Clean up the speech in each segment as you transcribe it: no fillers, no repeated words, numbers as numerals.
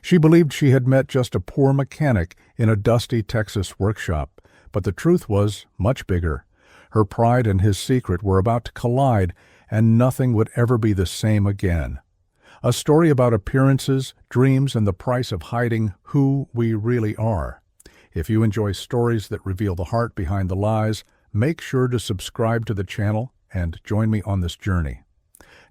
She believed she had met just a poor mechanic in a dusty Texas workshop, but the truth was much bigger. Her pride and his secret were about to collide, and nothing would ever be the same again. A story about appearances, dreams, and the price of hiding who we really are. If you enjoy stories that reveal the heart behind the lies, make sure to subscribe to the channel and join me on this journey.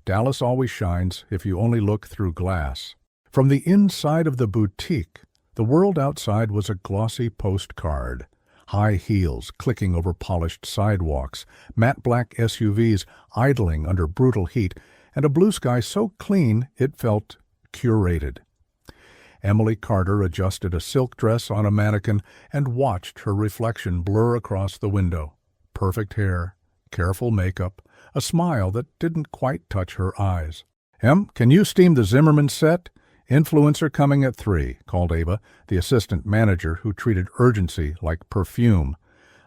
Dallas always shines if you only look through glass. From the inside of the boutique, the world outside was a glossy postcard. High heels clicking over polished sidewalks, matte black SUVs idling under brutal heat, and a blue sky so clean it felt curated. Emily Carter adjusted a silk dress on a mannequin and watched her reflection blur across the window. Perfect hair, careful makeup, a smile that didn't quite touch her eyes. "Em, can you steam the Zimmerman set? Influencer coming at 3, called Ava, the assistant manager who treated urgency like perfume,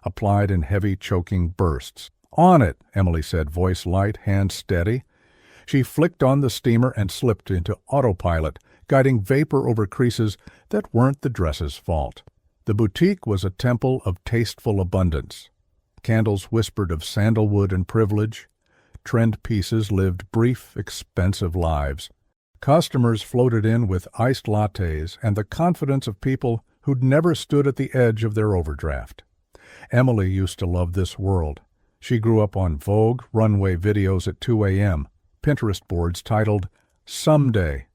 applied in heavy, choking bursts. "On it," Emily said, voice light, hand steady. She flicked on the steamer and slipped into autopilot, guiding vapor over creases that weren't the dress's fault. The boutique was a temple of tasteful abundance. Candles whispered of sandalwood and privilege. Trend pieces lived brief, expensive lives. Customers floated in with iced lattes and the confidence of people who'd never stood at the edge of their overdraft. Emily used to love this world. She grew up on Vogue runway videos at 2 a.m., Pinterest boards titled Someday.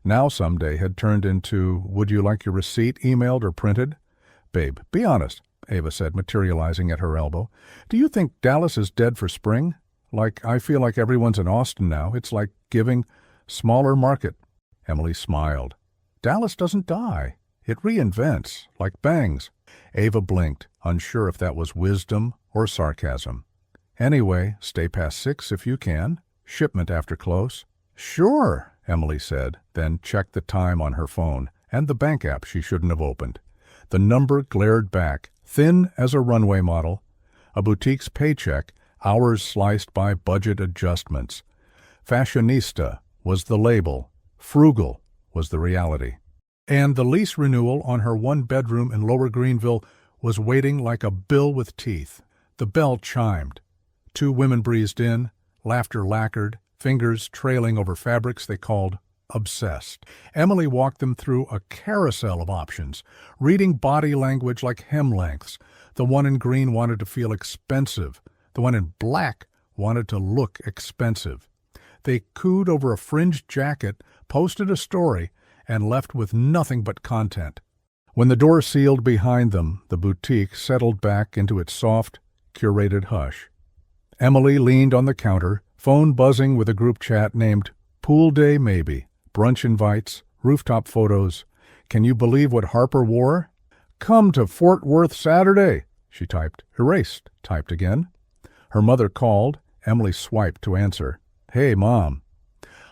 Now Someday had turned into, "Would you like your receipt emailed or printed?" "Babe, be honest," Ava said, materializing at her elbow. "Do you think Dallas is dead for spring? Like, I feel like everyone's in Austin now. It's like giving smaller market." Emily smiled. "Dallas doesn't die. It reinvents, like bangs." Ava blinked, unsure if that was wisdom or sarcasm. "Anyway, stay past 6 if you can. Shipment after close." "Sure," Emily said, then checked the time on her phone and the bank app she shouldn't have opened. The number glared back, thin as a runway model. A boutique's paycheck, hours sliced by budget adjustments. Fashionista was the label. Frugal was the reality. And the lease renewal on her one-bedroom in Lower Greenville was waiting like a bill with teeth. The bell chimed. 2 women breezed in, laughter lacquered, fingers trailing over fabrics they called obsessed. Emily walked them through a carousel of options, reading body language like hem lengths. The one in green wanted to feel expensive. The one in black wanted to look expensive. They cooed over a fringed jacket, posted a story, and left with nothing but content. When the door sealed behind them, the boutique settled back into its soft, curated hush. Emily leaned on the counter, phone buzzing with a group chat named Pool Day Maybe, brunch invites, rooftop photos. "Can you believe what Harper wore?" "Come to Fort Worth Saturday," she typed. Erased, typed again. Her mother called. Emily swiped to answer. "Hey, Mom."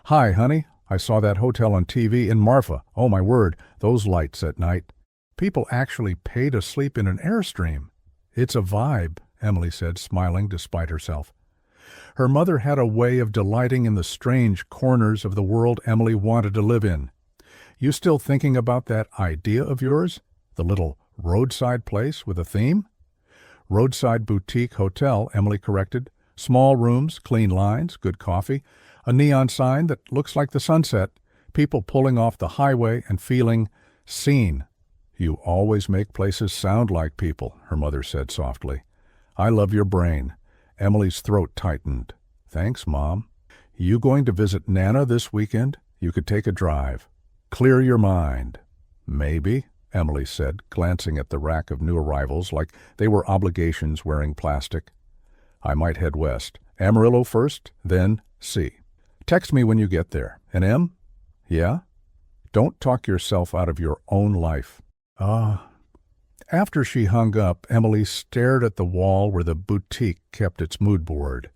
"Hi, honey. I saw that hotel on TV in Marfa. Oh, my word, those lights at night. People actually pay to sleep in an Airstream." "It's a vibe," Emily said, smiling despite herself. Her mother had a way of delighting in the strange corners of the world Emily wanted to live in. "You still thinking about that idea of yours? The little roadside place with a theme?" "Roadside boutique hotel," Emily corrected. "Small rooms, clean lines, good coffee, a neon sign that looks like the sunset, people pulling off the highway and feeling seen." "You always make places sound like people," her mother said softly. "I love your brain." Emily's throat tightened. "Thanks, Mom." "You going to visit Nana this weekend? You could take a drive. Clear your mind." "Maybe," Emily said, glancing at the rack of new arrivals like they were obligations wearing plastic. "I might head west. Amarillo first, then C. Text me when you get there. And Em?" "Yeah?" "Don't talk yourself out of your own life." After she hung up, Emily stared at the wall where the boutique kept its mood board.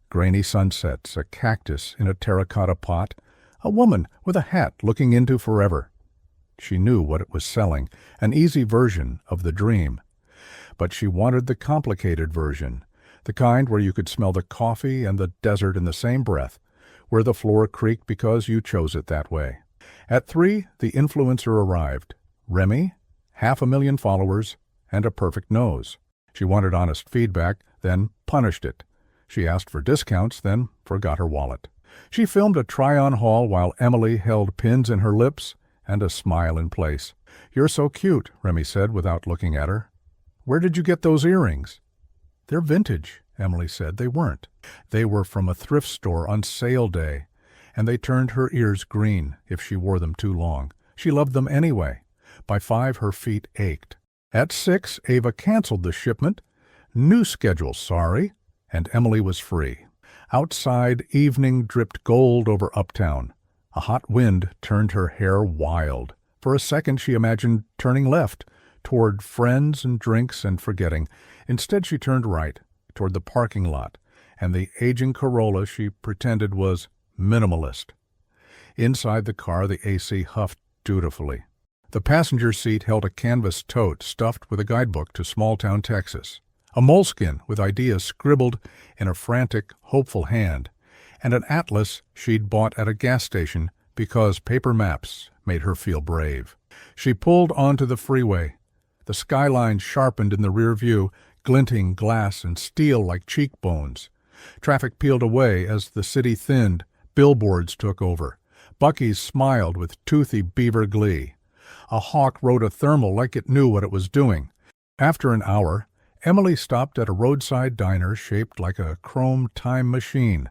Grainy sunsets, a cactus in a terracotta pot, a woman with a hat looking into forever. She knew what it was selling, an easy version of the dream. But she wanted the complicated version, the kind where you could smell the coffee and the desert in the same breath, where the floor creaked because you chose it that way. At 3, the influencer arrived. Remy, 500,000 followers, and a perfect nose. She wanted honest feedback, then punished it. She asked for discounts, then forgot her wallet. She filmed a try-on haul while Emily held pins in her lips and a smile in place. "You're so cute," Remy said without looking at her. "Where did you get those earrings?" "They're vintage," Emily said. "They weren't. They were from a thrift store on sale day, and they turned her ears green if she wore them too long. She loved them anyway. By 5, her feet ached. At 6, Ava canceled the shipment. "New schedule, sorry," and Emily was free. Outside, evening dripped gold over uptown. A hot wind turned her hair wild. For a second she imagined turning left, toward friends and drinks and forgetting. Instead she turned right, toward the parking lot, and the aging Corolla she pretended was minimalist. Inside the car the AC huffed dutifully. The passenger seat held a canvas tote stuffed with a guidebook to small-town Texas, a moleskin with ideas scribbled in a frantic, hopeful hand, and an atlas she'd bought at a gas station because paper maps made her feel brave. She pulled onto the freeway. The skyline sharpened in the rear view, glinting glass and steel like cheekbones. Traffic peeled away as the city thinned. Billboards took over. Buc-ee's smiled with toothy beaver glee. A hawk rode a thermal like it knew what it was doing. After an hour, Emily stopped at a roadside diner shaped like a chrome time machine.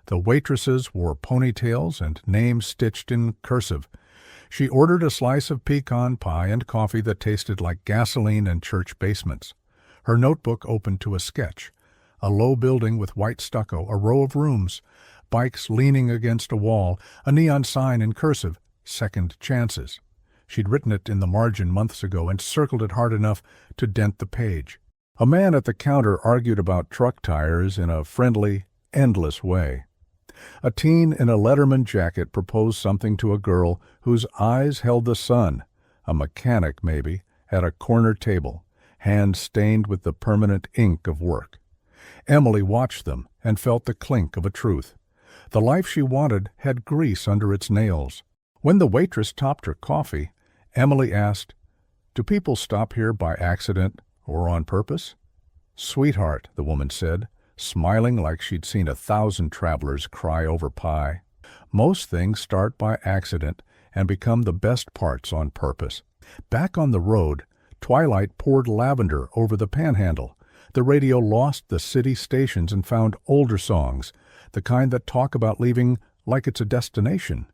The waitresses wore ponytails and names stitched in cursive. She ordered a slice of pecan pie and coffee that tasted like gasoline and church basements. Her notebook opened to a sketch. A low building with white stucco, a row of rooms, bikes leaning against a wall, a neon sign in cursive, "Second Chances." She'd written it in the margin months ago and circled it hard enough to dent the page. A man at the counter argued about truck tires in a friendly, endless way. A teen in a Letterman jacket proposed something to a girl whose eyes held the sun, a mechanic maybe, at a corner table, hands stained with the permanent ink of work. Emily watched them and felt the clink of a truth. The life she wanted had grease under its nails. When the waitress topped her coffee, Emily asked, "Do people stop here by accident or on purpose?" "Sweetheart," the woman said, smiling like she'd seen 1,000 travelers cry over pie, "most things start by accident and become the best parts on purpose." Back on the road, twilight poured lavender over the panhandle. The radio lost the city stations and found older songs, the kind that talk about leaving like it's a destination.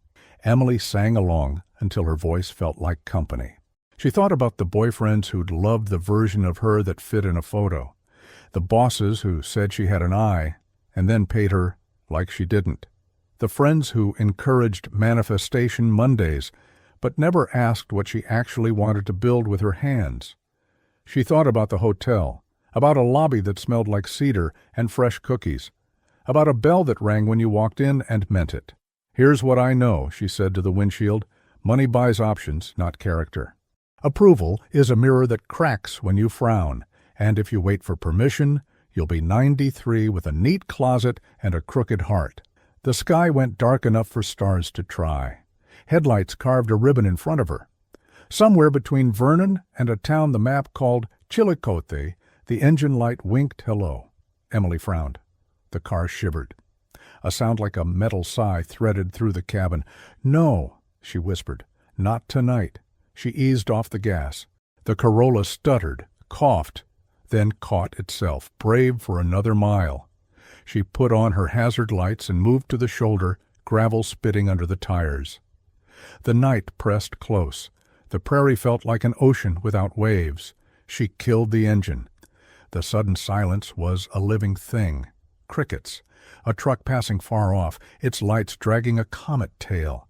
Emily sang along until her voice felt like company. She thought about the boyfriends who'd loved the version of her that fit in a photo, the bosses who said she had an eye and then paid her like she didn't, the friends who encouraged manifestation Mondays but never asked what she actually wanted to build with her hands. She thought about the hotel, about a lobby that smelled like cedar and fresh cookies, about a bell that rang when you walked in and meant it. "Here's what I know," she said to the windshield. "Money buys options, not character. Approval is a mirror that cracks when you frown, and if you wait for permission, you'll be 93 with a neat closet and a crooked heart." The sky went dark enough for stars to try. Headlights carved a ribbon in front of her. Somewhere between Vernon and a town the map called Chillicothe, the engine light winked hello. Emily frowned. The car shivered. A sound like a metal sigh threaded through the cabin. "No," she whispered, "not tonight." She eased off the gas. The Corolla stuttered, coughed, then caught itself, brave for another mile. She put on her hazard lights and moved to the shoulder, gravel spitting under the tires. The night pressed close. The prairie felt like an ocean without waves. She killed the engine. The sudden silence was a living thing. Crickets. A truck passing far off, its lights dragging a comet tail.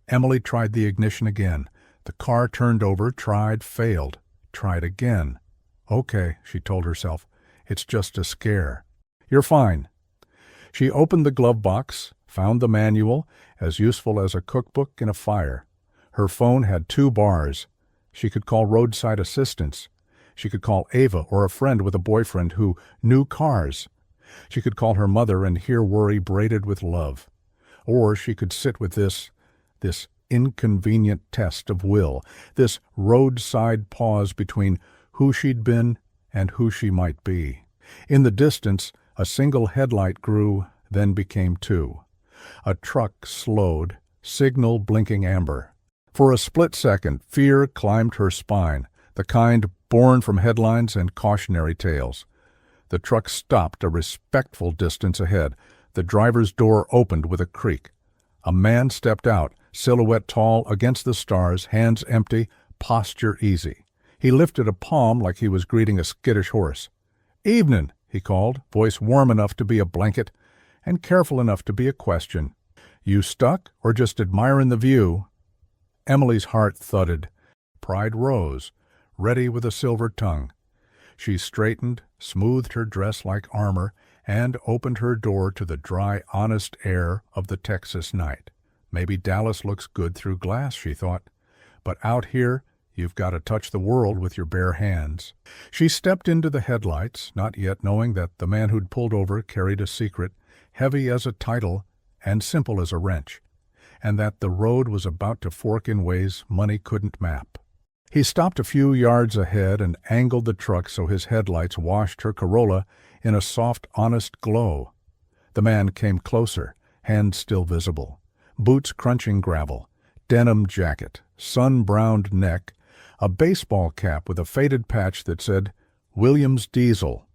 Emily tried the ignition again. The car turned over, tried, failed. Tried again. "Okay," she told herself. "It's just a scare." "You're fine." She opened the glove box, found the manual, as useful as a cookbook in a fire. Her phone had 2 bars. She could call roadside assistance. She could call Ava or a friend with a boyfriend who knew cars. She could call her mother and hear worry braided with love. Or she could sit with this inconvenient test of will, this roadside pause between who she'd been and who she might be. In the distance, a single headlight grew, then became two. A truck slowed, signal blinking amber. For a split second, fear climbed her spine, the kind born from headlines and cautionary tales. The truck stopped a respectful distance ahead. The driver's door opened with a creak. A man stepped out, silhouette tall against the stars, hands empty, posture easy. He lifted a palm like he was greeting a skittish horse. "Evenin'," he called, voice warm enough to be a blanket and careful enough to be a question. "You stuck or just admiring the view?" Emily's heart thudded. Pride rose, ready with a silver tongue. She straightened, smoothed her dress like armor, and opened her door to the dry, honest air of the Texas night. Maybe Dallas looks good through glass, she thought. But out here, you've got to touch the world with your bare hands. She stepped into the headlights, not yet knowing that the man who'd pulled over carried a secret, heavy as a title and simple as a wrench, and that the road was about to fork in ways money couldn't map. He stopped a few yards ahead and angled the truck so his headlights washed her Corolla in a soft, honest glow. The man came closer, hands still visible, boots crunching gravel, denim jacket, sun-browned neck, a baseball cap with a faded patch that said, "Williams Diesel."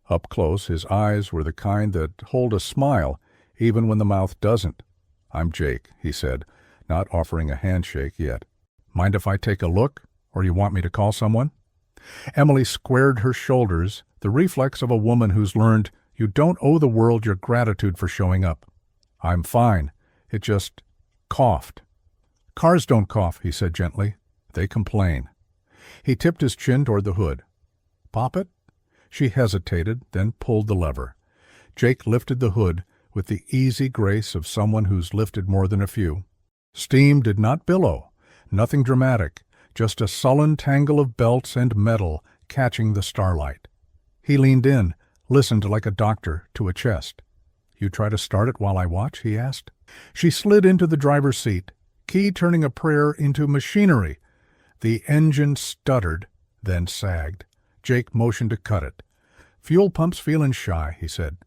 Up close, his eyes were the kind that hold a smile even when the mouth doesn't. "I'm Jake," he said, not offering a handshake yet. "Mind if I take a look? Or you want me to call someone?" Emily squared her shoulders, the reflex of a woman who's learned you don't owe the world your gratitude for showing up. "I'm fine. It just coughed." "Cars don't cough," he said gently. "They complain." He tipped his chin toward the hood. "Pop it?" She hesitated, then pulled the lever. Jake lifted the hood with the easy grace of someone who's lifted more than a few. Steam did not billow, nothing dramatic, just a sullen tangle of belts and metal catching the starlight. He leaned in, listened like a doctor to a chest. "You try to start it while I watch?" he asked. She slid into the driver's seat, key turning a prayer into machinery. The engine stuttered, then sagged. Jake motioned to cut it. "Fuel pump's feeling shy," he said.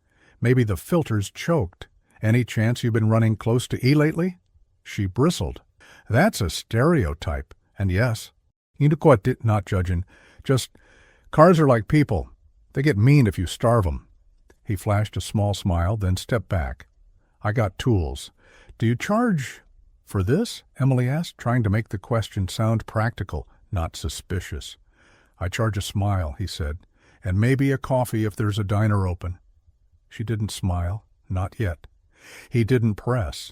"Maybe the filter's choked. Any chance you've been running close to E lately?" She bristled. "That's a stereotype. And yes, you know what, not judging. Just, cars are like people. They get mean if you starve 'em." He flashed a small smile, then stepped back. "I got tools. Do you charge for this?" Emily asked, trying to make the question sound practical, not suspicious. "I charge a smile," he said, "and maybe a coffee if there's a diner open." She didn't smile, not yet. He didn't press.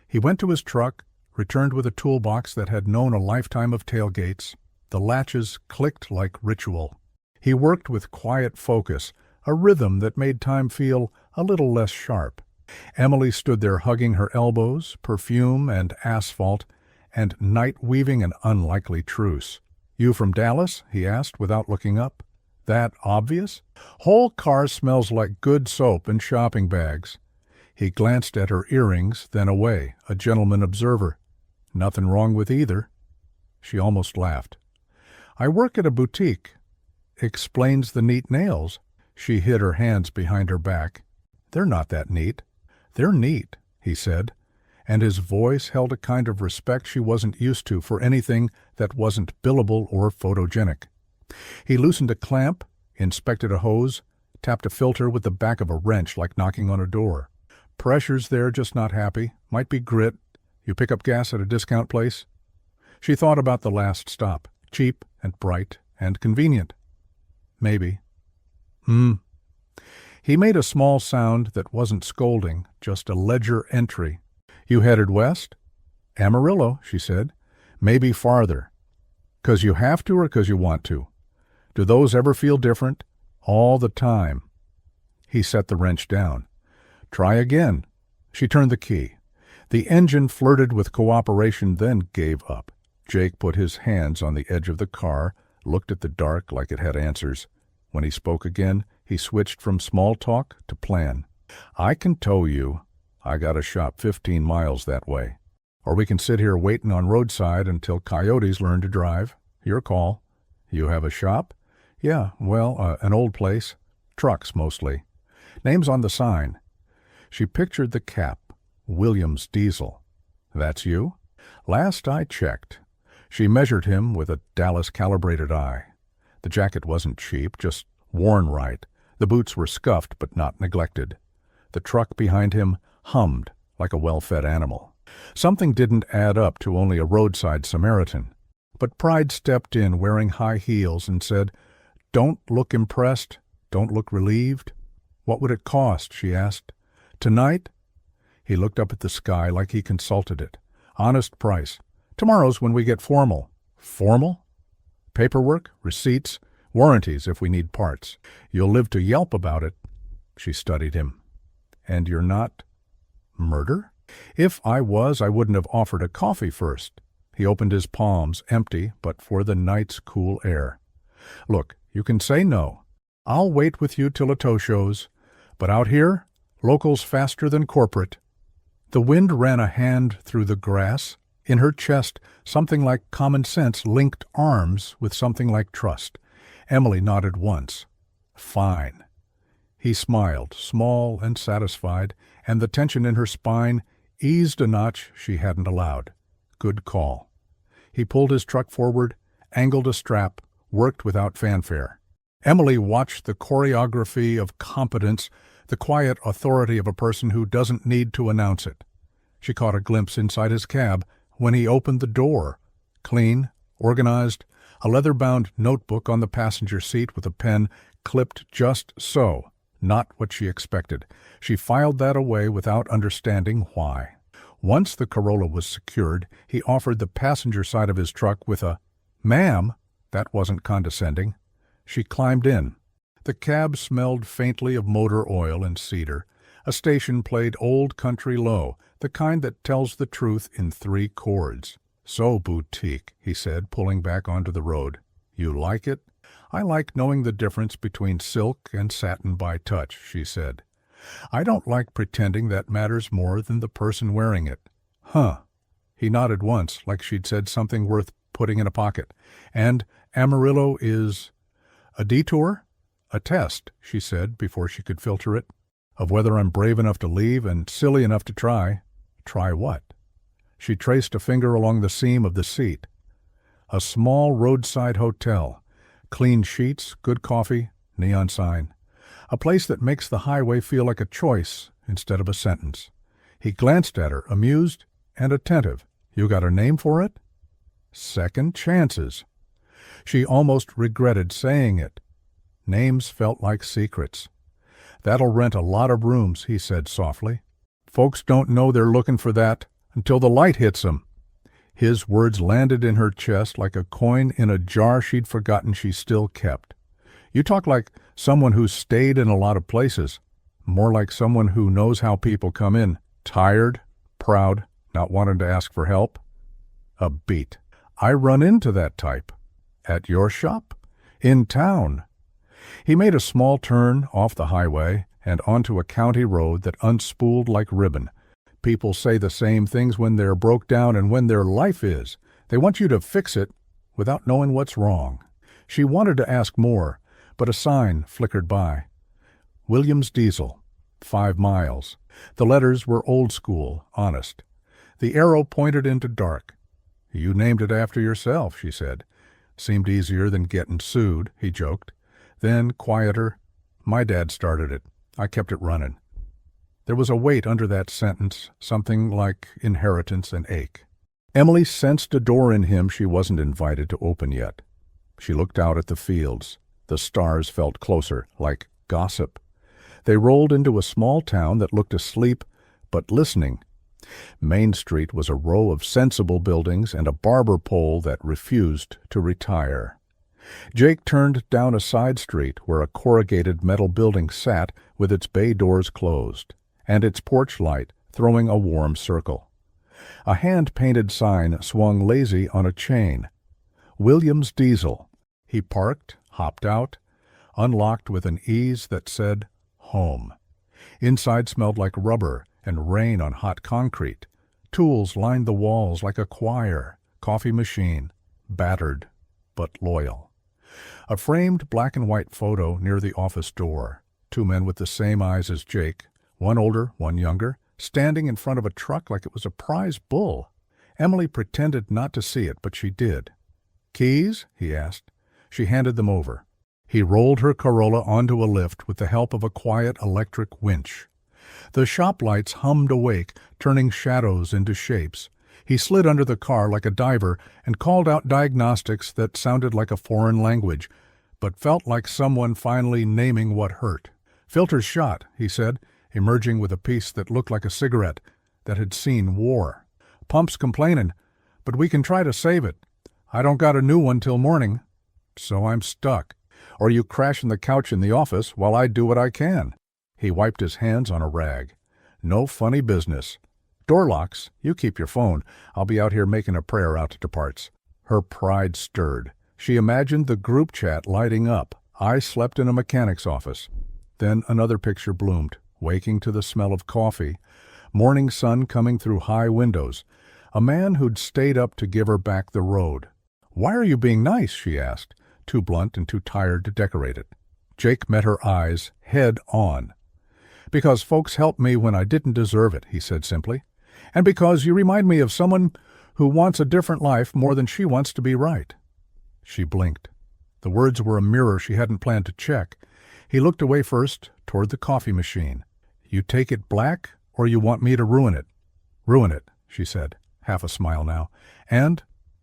He went to his truck, returned with a toolbox that had known a lifetime of tailgates. The latches clicked like ritual. He worked with quiet focus, a rhythm that made time feel a little less sharp. Emily stood there hugging her elbows, perfume and asphalt, and night weaving an unlikely truce. "You from Dallas?" he asked without looking up. "That obvious? Whole car smells like good soap and shopping bags." He glanced at her earrings, then away, a gentleman observer. "Nothing wrong with either." She almost laughed. "I work at a boutique." "Explains the neat nails." She hid her hands behind her back. "They're not that neat." "They're neat," he said, and his voice held a kind of respect she wasn't used to for anything that wasn't billable or photogenic. He loosened a clamp, inspected a hose, tapped a filter with the back of a wrench like knocking on a door. "Pressure's there, just not happy. Might be grit. You pick up gas at a discount place?" She thought about the last stop. Cheap and bright and convenient. "Maybe." He made a small sound that wasn't scolding, just a ledger entry. "You headed west?" "Amarillo," she said. "Maybe farther." "'Cause you have to or 'cause you want to?" "Do those ever feel different?" "All the time." He set the wrench down. "Try again." She turned the key. The engine flirted with cooperation, then gave up. Jake put his hands on the edge of the car, looked at the dark like it had answers. When he spoke again, he switched from small talk to plan. "I can tow you. I got a shop 15 miles that way. Or we can sit here waiting on roadside until coyotes learn to drive. Your call. You have a shop? Yeah, well, an old place. Trucks, mostly. Name's on the sign. She pictured the cap. Williams Diesel. That's you? Last I checked. She measured him with a Dallas-calibrated eye. The jacket wasn't cheap, just worn right. The boots were scuffed but not neglected. The truck behind him hummed like a well-fed animal. Something didn't add up to only a roadside Samaritan. But pride stepped in wearing high heels and said, "Don't look impressed. Don't look relieved." "What would it cost?" she asked. "Tonight?" He looked up at the sky like he consulted it. "Honest price. Tomorrow's when we get formal." "Formal?" "Paperwork, receipts, warranties if we need parts. You'll live to yelp about it." She studied him. "And you're not murder?" "If I was, I wouldn't have offered a coffee first." He opened his palms, empty but for the night's cool air. "Look, you can say no. I'll wait with you till a tow shows. But out here, local's faster than corporate." The wind ran a hand through the grass. In her chest, something like common sense linked arms with something like trust. Emily nodded once. "Fine." He smiled, small and satisfied, and the tension in her spine eased a notch she hadn't allowed. Good call. He pulled his truck forward, angled a strap, worked without fanfare. Emily watched the choreography of competence, the quiet authority of a person who doesn't need to announce it. She caught a glimpse inside his cab when he opened the door. Clean, organized, a leather-bound notebook on the passenger seat with a pen clipped just so. Not what she expected. She filed that away without understanding why. Once the Corolla was secured, he offered the passenger side of his truck with a, "Ma'am," that wasn't condescending. She climbed in. The cab smelled faintly of motor oil and cedar. A station played Old Country Low, the kind that tells the truth in 3 chords. "So boutique," he said, pulling back onto the road. "You like it?" "I like knowing the difference between silk and satin by touch," she said. "I don't like pretending that matters more than the person wearing it." "Huh." He nodded once, like she'd said something worth putting in a pocket. "And Amarillo is a detour?" "A test," she said before she could filter it, "of whether I'm brave enough to leave and silly enough to try." "Try what?" She traced a finger along the seam of the seat. "A small roadside hotel. Clean sheets, good coffee, neon sign. A place that makes the highway feel like a choice instead of a sentence." He glanced at her, amused and attentive. "You got a name for it?" "Second chances." She almost regretted saying it. Names felt like secrets. "That'll rent a lot of rooms," he said softly. "Folks don't know they're looking for that until the light hits them." His words landed in her chest like a coin in a jar she'd forgotten she still kept. "You talk like someone who's stayed in a lot of places. More like someone who knows how people come in. Tired, proud, not wanting to ask for help." A beat. "I run into that type." "At your shop?" "In town." He made a small turn off the highway and onto a county road that unspooled like ribbon. People say the same things when they're broke down and when their life is. They want you to fix it without knowing what's wrong. She wanted to ask more, but a sign flickered by. Williams Diesel, 5 miles. The letters were old school, honest. The arrow pointed into dark. "You named it after yourself," she said. "Seemed easier than getting sued," he joked. Then, quieter, "My dad started it. I kept it running." There was a weight under that sentence, something like inheritance and ache. Emily sensed a door in him she wasn't invited to open yet. She looked out at the fields. The stars felt closer, like gossip. They rolled into a small town that looked asleep, but listening. Main Street was a row of sensible buildings and a barber pole that refused to retire. Jake turned down a side street where a corrugated metal building sat with its bay doors closed, and its porch light throwing a warm circle. A hand-painted sign swung lazy on a chain. Williams Diesel. He parked, hopped out, unlocked with an ease that said, home. Inside smelled like rubber and rain on hot concrete. Tools lined the walls like a choir. Coffee machine. Battered, but loyal. A framed black-and-white photo near the office door. 2 men with the same eyes as Jake, one older, one younger, standing in front of a truck like it was a prize bull. Emily pretended not to see it, but she did. "Keys?" he asked. She handed them over. He rolled her Corolla onto a lift with the help of a quiet electric winch. The shop lights hummed awake, turning shadows into shapes. He slid under the car like a diver and called out diagnostics that sounded like a foreign language, but felt like someone finally naming what hurt. "Filter's shot," he said, emerging with a piece that looked like a cigarette that had seen war. "Pump's complaining, but we can try to save it. I don't got a new one till morning, so I'm stuck. Or you crash on the couch in the office while I do what I can." He wiped his hands on a rag. "No funny business. Door locks. You keep your phone. I'll be out here making a prayer out to parts." Her pride stirred. She imagined the group chat lighting up. "I slept in a mechanic's office." Then another picture bloomed, waking to the smell of coffee, morning sun coming through high windows, a man who'd stayed up to give her back the road. "Why are you being nice?" she asked, too blunt and too tired to decorate it. Jake met her eyes head on. "Because folks helped me when I didn't deserve it," he said simply. "And because you remind me of someone who wants a different life more than she wants to be right." She blinked. The words were a mirror she hadn't planned to check. He looked away first, toward the coffee machine. "You take it black, or you want me to ruin it?" "Ruin it," she said, half a smile now. "And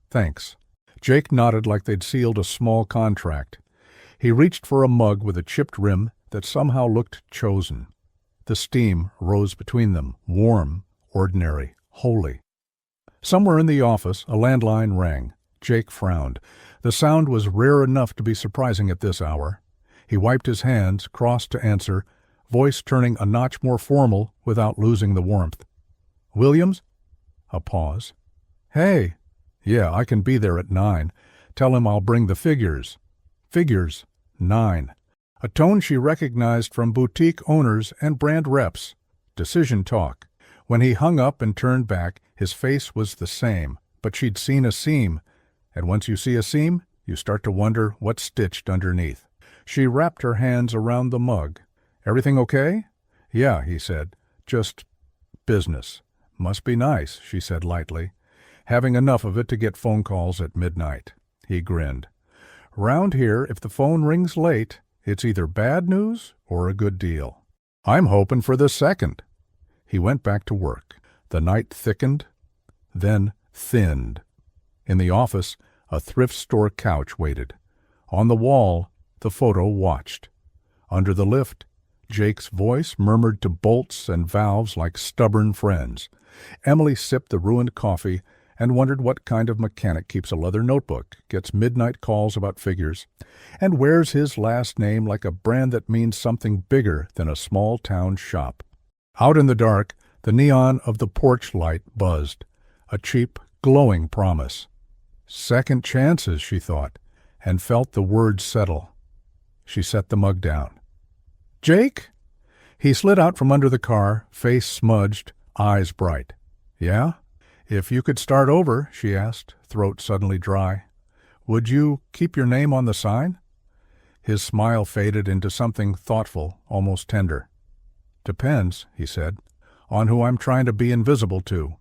thanks." Jake nodded like they'd sealed a small contract. He reached for a mug with a chipped rim that somehow looked chosen. The steam rose between them, warm, ordinary, holy. Somewhere in the office, a landline rang. Jake frowned. The sound was rare enough to be surprising at this hour. He wiped his hands, crossed to answer, voice turning a notch more formal without losing the warmth. "Williams?" A pause. "Hey. Yeah, I can be there at 9. Tell him I'll bring the figures." Figures. 9. A tone she recognized from boutique owners and brand reps. Decision talk. When he hung up and turned back, his face was the same, but she'd seen a seam. And once you see a seam, you start to wonder what's stitched underneath. She wrapped her hands around the mug. "Everything okay?" "Yeah," he said. "Just business." "Must be nice," she said lightly. "Having enough of it to get phone calls at midnight." He grinned. "Round here, if the phone rings late, it's either bad news or a good deal. I'm hoping for the second." He went back to work. The night thickened, then thinned. In the office, a thrift store couch waited. On the wall, the photo watched. Under the lift, Jake's voice murmured to bolts and valves like stubborn friends. Emily sipped the ruined coffee and wondered what kind of mechanic keeps a leather notebook, gets midnight calls about figures, and wears his last name like a brand that means something bigger than a small-town shop. Out in the dark, the neon of the porch light buzzed, a cheap, glowing promise. Second chances, she thought, and felt the words settle. She set the mug down. "Jake?" He slid out from under the car, face smudged, eyes bright. "Yeah?" "If you could start over," she asked, throat suddenly dry, "would you keep your name on the sign?" His smile faded into something thoughtful, almost tender. "Depends," he said, "on who I'm trying to be invisible to."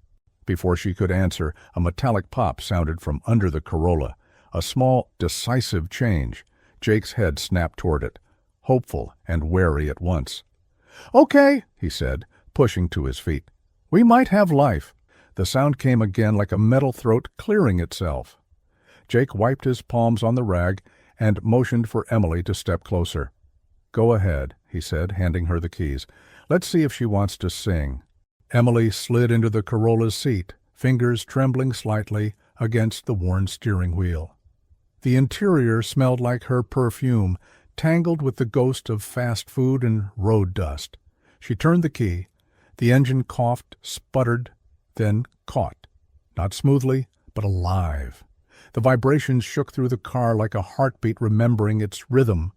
Before she could answer, a metallic pop sounded from under the Corolla, a small, decisive change. Jake's head snapped toward it, hopeful and wary at once. "Okay," he said, pushing to his feet. "We might have life." The sound came again like a metal throat clearing itself. Jake wiped his palms on the rag and motioned for Emily to step closer. "Go ahead," he said, handing her the keys. "Let's see if she wants to sing." Emily slid into the Corolla's seat, fingers trembling slightly against the worn steering wheel. The interior smelled like her perfume, tangled with the ghost of fast food and road dust. She turned the key. The engine coughed, sputtered, then caught. Not smoothly, but alive. The vibrations shook through the car like a heartbeat remembering its rhythm.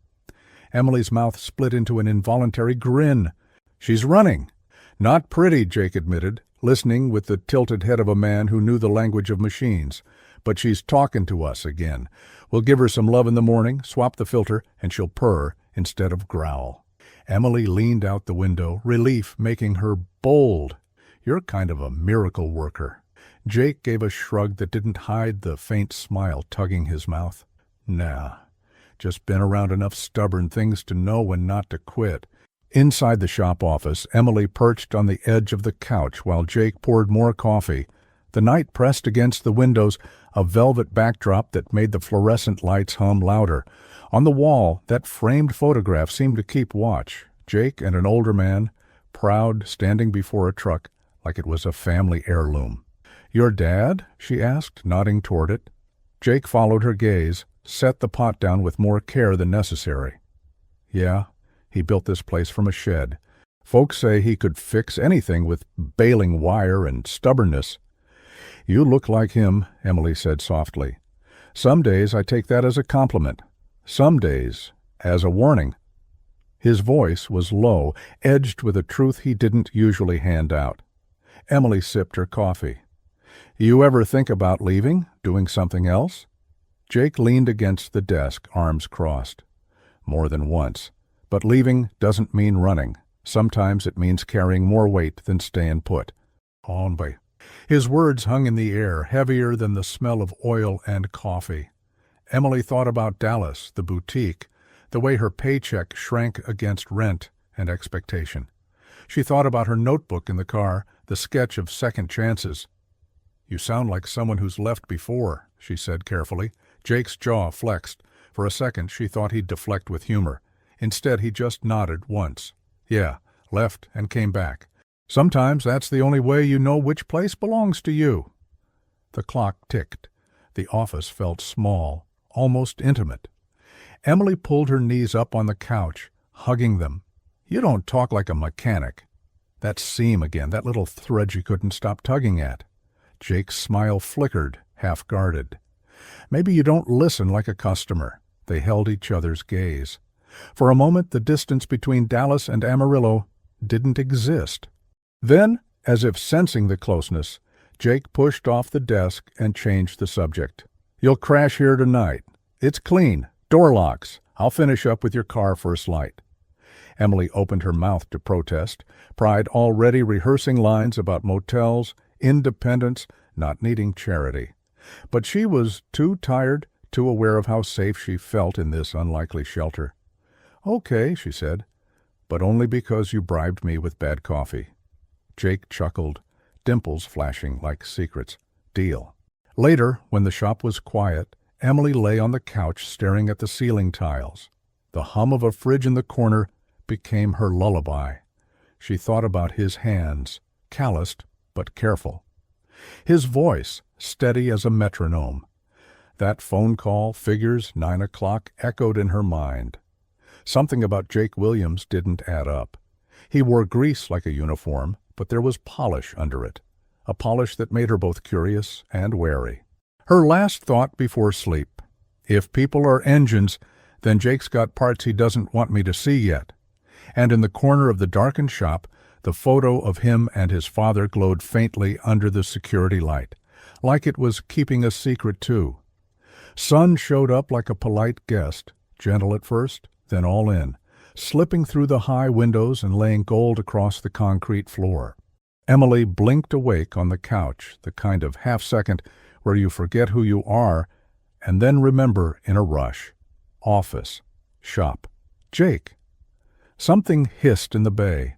Emily's mouth split into an involuntary grin. "She's running." "Not pretty," Jake admitted, listening with the tilted head of a man who knew the language of machines. But she's talking to us again. We'll give her some love in the morning, swap the filter, and she'll purr instead of growl. Emily leaned out the window, relief making her bold. You're kind of a miracle worker. Jake gave a shrug that didn't hide the faint smile tugging his mouth. Nah, just been around enough stubborn things to know when not to quit. Inside the shop office, Emily perched on the edge of the couch while Jake poured more coffee. The night pressed against the windows, a velvet backdrop that made the fluorescent lights hum louder. On the wall, that framed photograph seemed to keep watch. Jake and an older man, proud, standing before a truck like it was a family heirloom. "Your dad?" she asked, nodding toward it. Jake followed her gaze, set the pot down with more care than necessary. "Yeah, he built this place from a shed. Folks say he could fix anything with baling wire and stubbornness." "You look like him," Emily said softly. "Some days I take that as a compliment. Some days as a warning." His voice was low, edged with a truth he didn't usually hand out. Emily sipped her coffee. "You ever think about leaving, doing something else?" Jake leaned against the desk, arms crossed. "More than once. But leaving doesn't mean running. Sometimes it means carrying more weight than staying put." "Hombre." His words hung in the air, heavier than the smell of oil and coffee. Emily thought about Dallas, the boutique, the way her paycheck shrank against rent and expectation. She thought about her notebook in the car, the sketch of second chances. "You sound like someone who's left before," she said carefully. Jake's jaw flexed. For a second she thought he'd deflect with humor. Instead he just nodded once. "Yeah, left and came back. Sometimes that's the only way you know which place belongs to you." The clock ticked. The office felt small, almost intimate. Emily pulled her knees up on the couch, hugging them. "You don't talk like a mechanic." That seam again, that little thread she couldn't stop tugging at. Jake's smile flickered, half-guarded. "Maybe you don't listen like a customer." They held each other's gaze. For a moment the distance between Dallas and Amarillo didn't exist. Then, as if sensing the closeness, Jake pushed off the desk and changed the subject. "You'll crash here tonight. It's clean. Door locks. I'll finish up with your car first light." Emily opened her mouth to protest, pride already rehearsing lines about motels, independence, not needing charity. But she was too tired, too aware of how safe she felt in this unlikely shelter. "Okay," she said, "but only because you bribed me with bad coffee." Jake chuckled, dimples flashing like secrets. "Deal." Later, when the shop was quiet, Emily lay on the couch staring at the ceiling tiles. The hum of a fridge in the corner became her lullaby. She thought about his hands, calloused but careful. His voice, steady as a metronome. That phone call, figures, 9 o'clock, echoed in her mind. Something about Jake Williams didn't add up. He wore grease like a uniform, but there was polish under it, a polish that made her both curious and wary. Her last thought before sleep: if people are engines, then Jake's got parts he doesn't want me to see yet. And in the corner of the darkened shop, the photo of him and his father glowed faintly under the security light, like it was keeping a secret too. Sun showed up like a polite guest, gentle at first, then all in, slipping through the high windows and laying gold across the concrete floor. Emily blinked awake on the couch, the kind of half-second where you forget who you are and then remember in a rush. Office. Shop. Jake. Something hissed in the bay.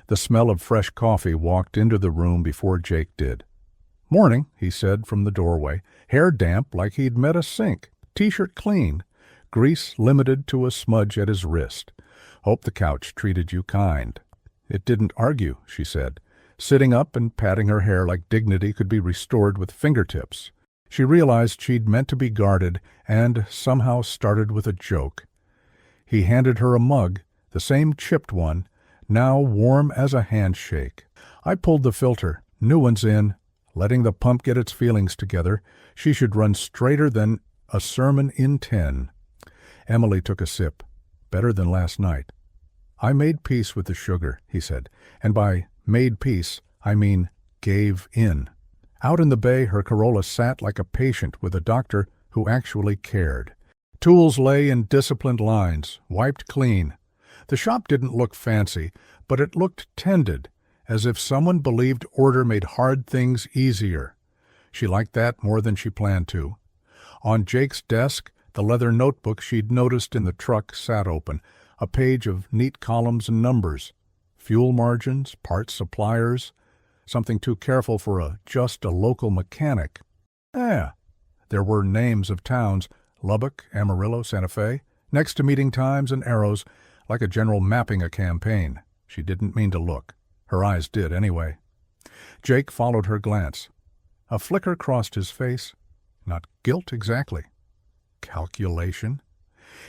The smell of fresh coffee walked into the room before Jake did. "Morning," he said from the doorway, hair damp like he'd met a sink, t-shirt clean, grease limited to a smudge at his wrist. "Hope the couch treated you kind." It didn't argue, she said, sitting up and patting her hair like dignity could be restored with fingertips. She realized she'd meant to be guarded and somehow started with a joke. He handed her a mug, the same chipped one, now warm as a handshake. "I pulled the filter. New one's in. Letting the pump get its feelings together. She should run straighter than a sermon in 10. Emily took a sip. Better than last night. "I made peace with the sugar," he said. "And by made peace, I mean gave in. Out in the bay, her Corolla sat like a patient with a doctor who actually cared. Tools lay in disciplined lines, wiped clean. The shop didn't look fancy, but it looked tended, as if someone believed order made hard things easier. She liked that more than she planned to. On Jake's desk, the leather notebook she'd noticed in the truck sat open, a page of neat columns and numbers. Fuel margins, parts suppliers, something too careful for just a local mechanic. There were names of towns, Lubbock, Amarillo, Santa Fe, next to meeting times and arrows, like a general mapping a campaign. She didn't mean to look. Her eyes did, anyway. Jake followed her glance. A flicker crossed his face. Not guilt exactly. Calculation.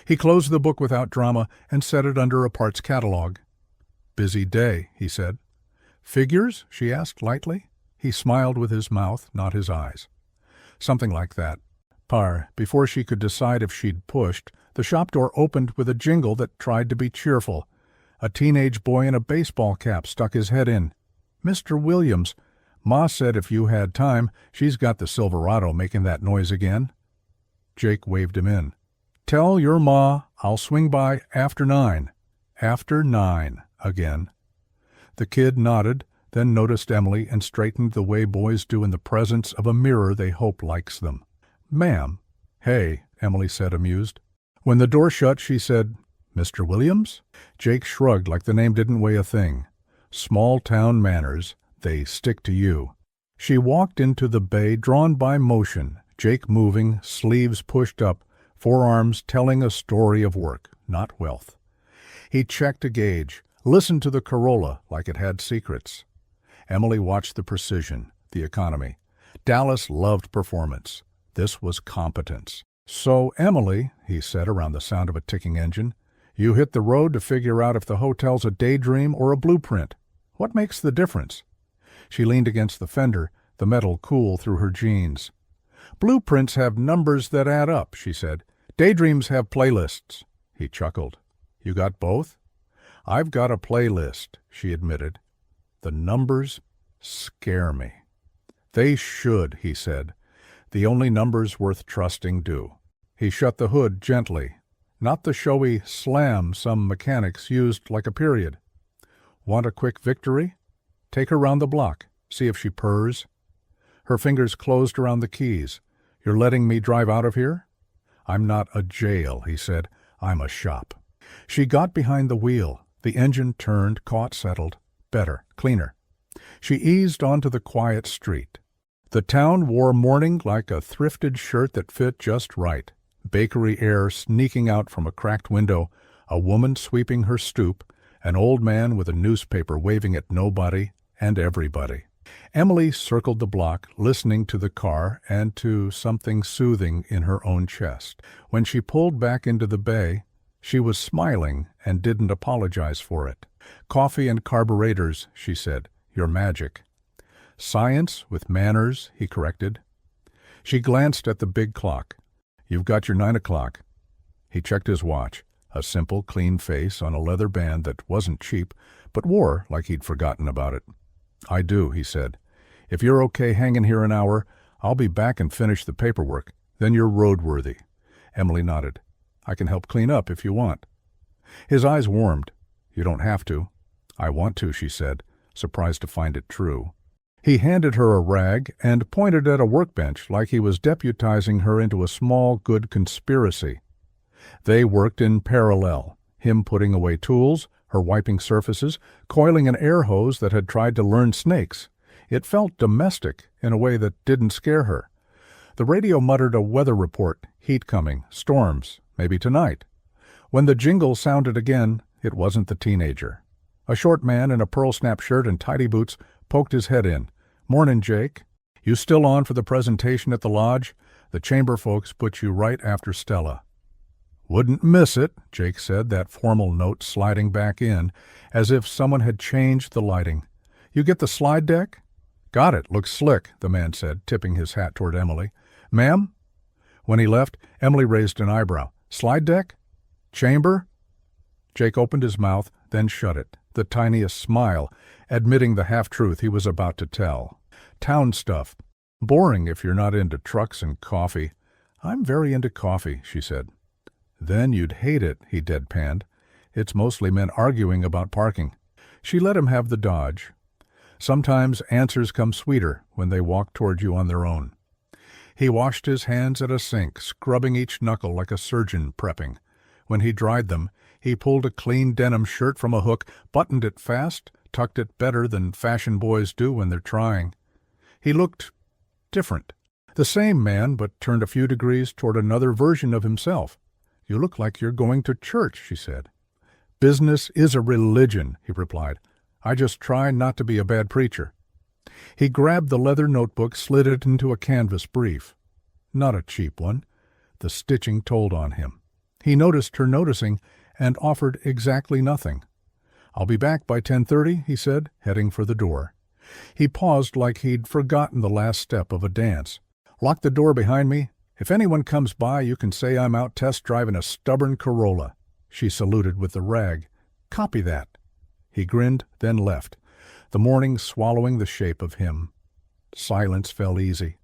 He closed the book without drama and set it under a parts catalog. Busy day, he said. Figures? She asked lightly. He smiled with his mouth, not his eyes. Something like that. Before she could decide if she'd pushed, the shop door opened with a jingle that tried to be cheerful. A teenage boy in a baseball cap stuck his head in. "Mr. Williams, Ma said if you had time, she's got the Silverado making that noise again." Jake waved him in. "Tell your Ma I'll swing by after 9. After 9, again." The kid nodded, then noticed Emily and straightened the way boys do in the presence of a mirror they hope likes them. "Ma'am." "Hey," Emily said, amused. When the door shut, she said, "Mr. Williams?" Jake shrugged like the name didn't weigh a thing. Small-town manners, they stick to you. She walked into the bay, drawn by motion, Jake moving, sleeves pushed up, forearms telling a story of work, not wealth. He checked a gauge, listened to the Corolla like it had secrets. Emily watched the precision, the economy. Dallas loved performance. This was competence. "So, Emily," he said around the sound of a ticking engine, "you hit the road to figure out if the hotel's a daydream or a blueprint. What makes the difference?" She leaned against the fender, the metal cool through her jeans. "Blueprints have numbers that add up," she said. "Daydreams have playlists." He chuckled. "You got both?" "I've got a playlist," she admitted. "The numbers scare me." "They should," he said. "The only numbers worth trusting do." He shut the hood gently, not the showy slam some mechanics used like a period. "Want a quick victory? Take her round the block. See if she purrs." Her fingers closed around the keys. "You're letting me drive out of here?" "I'm not a jail," he said. "I'm a shop." She got behind the wheel. The engine turned, caught, settled. Better, cleaner. She eased onto the quiet street. The town wore mourning like a thrifted shirt that fit just right. Bakery air sneaking out from a cracked window, a woman sweeping her stoop, an old man with a newspaper waving at nobody and everybody. Emily circled the block, listening to the car and to something soothing in her own chest. When she pulled back into the bay, she was smiling and didn't apologize for it. "Coffee and carburetors," she said. "Your magic." "Science with manners," he corrected. She glanced at the big clock. "You've got your 9 o'clock." He checked his watch, a simple, clean face on a leather band that wasn't cheap, but wore like he'd forgotten about it. "I do," he said. "If you're okay hanging here an hour, I'll be back and finish the paperwork. Then you're roadworthy." Emily nodded. "I can help clean up if you want." His eyes warmed. "You don't have to." "I want to," she said, surprised to find it true. He handed her a rag and pointed at a workbench like he was deputizing her into a small, good conspiracy. They worked in parallel, him putting away tools, her wiping surfaces, coiling an air hose that had tried to learn snakes. It felt domestic in a way that didn't scare her. The radio muttered a weather report, heat coming, storms, maybe tonight. When the jingle sounded again, it wasn't the teenager. A short man in a pearl-snap shirt and tidy boots poked his head in. "Morning, Jake. You still on for the presentation at the lodge? The chamber folks put you right after Stella." "Wouldn't miss it," Jake said, that formal note sliding back in, as if someone had changed the lighting. "You get the slide deck?" "Got it. Looks slick," the man said, tipping his hat toward Emily. "Ma'am?" When he left, Emily raised an eyebrow. "Slide deck? Chamber?" Jake opened his mouth, then shut it, the tiniest smile, admitting the half-truth he was about to tell. Town stuff. Boring if you're not into trucks and coffee. I'm very into coffee, she said. Then you'd hate it, he deadpanned. It's mostly men arguing about parking. She let him have the dodge. Sometimes answers come sweeter when they walk toward you on their own. He washed his hands at a sink, scrubbing each knuckle like a surgeon prepping. When he dried them, he pulled a clean denim shirt from a hook, buttoned it fast, tucked it better than fashion boys do when they're trying. He looked different. The same man, but turned a few degrees toward another version of himself. You look like you're going to church, she said. Business is a religion, he replied. I just try not to be a bad preacher. He grabbed the leather notebook, slid it into a canvas brief. Not a cheap one. The stitching told on him. He noticed her noticing and offered exactly nothing. I'll be back by 10:30, he said, heading for the door. He paused like he'd forgotten the last step of a dance. Lock the door behind me. If anyone comes by, you can say I'm out test driving a stubborn Corolla. She saluted with the rag. Copy that. He grinned, then left, the morning swallowing the shape of him. Silence fell easy.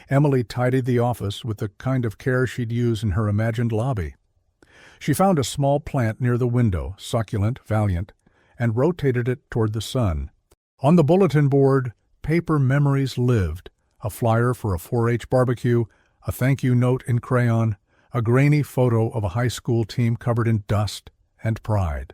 Emily tidied the office with the kind of care she'd use in her imagined lobby. She found a small plant near the window, succulent, valiant, and rotated it toward the sun. On the bulletin board, paper memories lived, a flyer for a 4-H barbecue, a thank you note in crayon, a grainy photo of a high school team covered in dust and pride.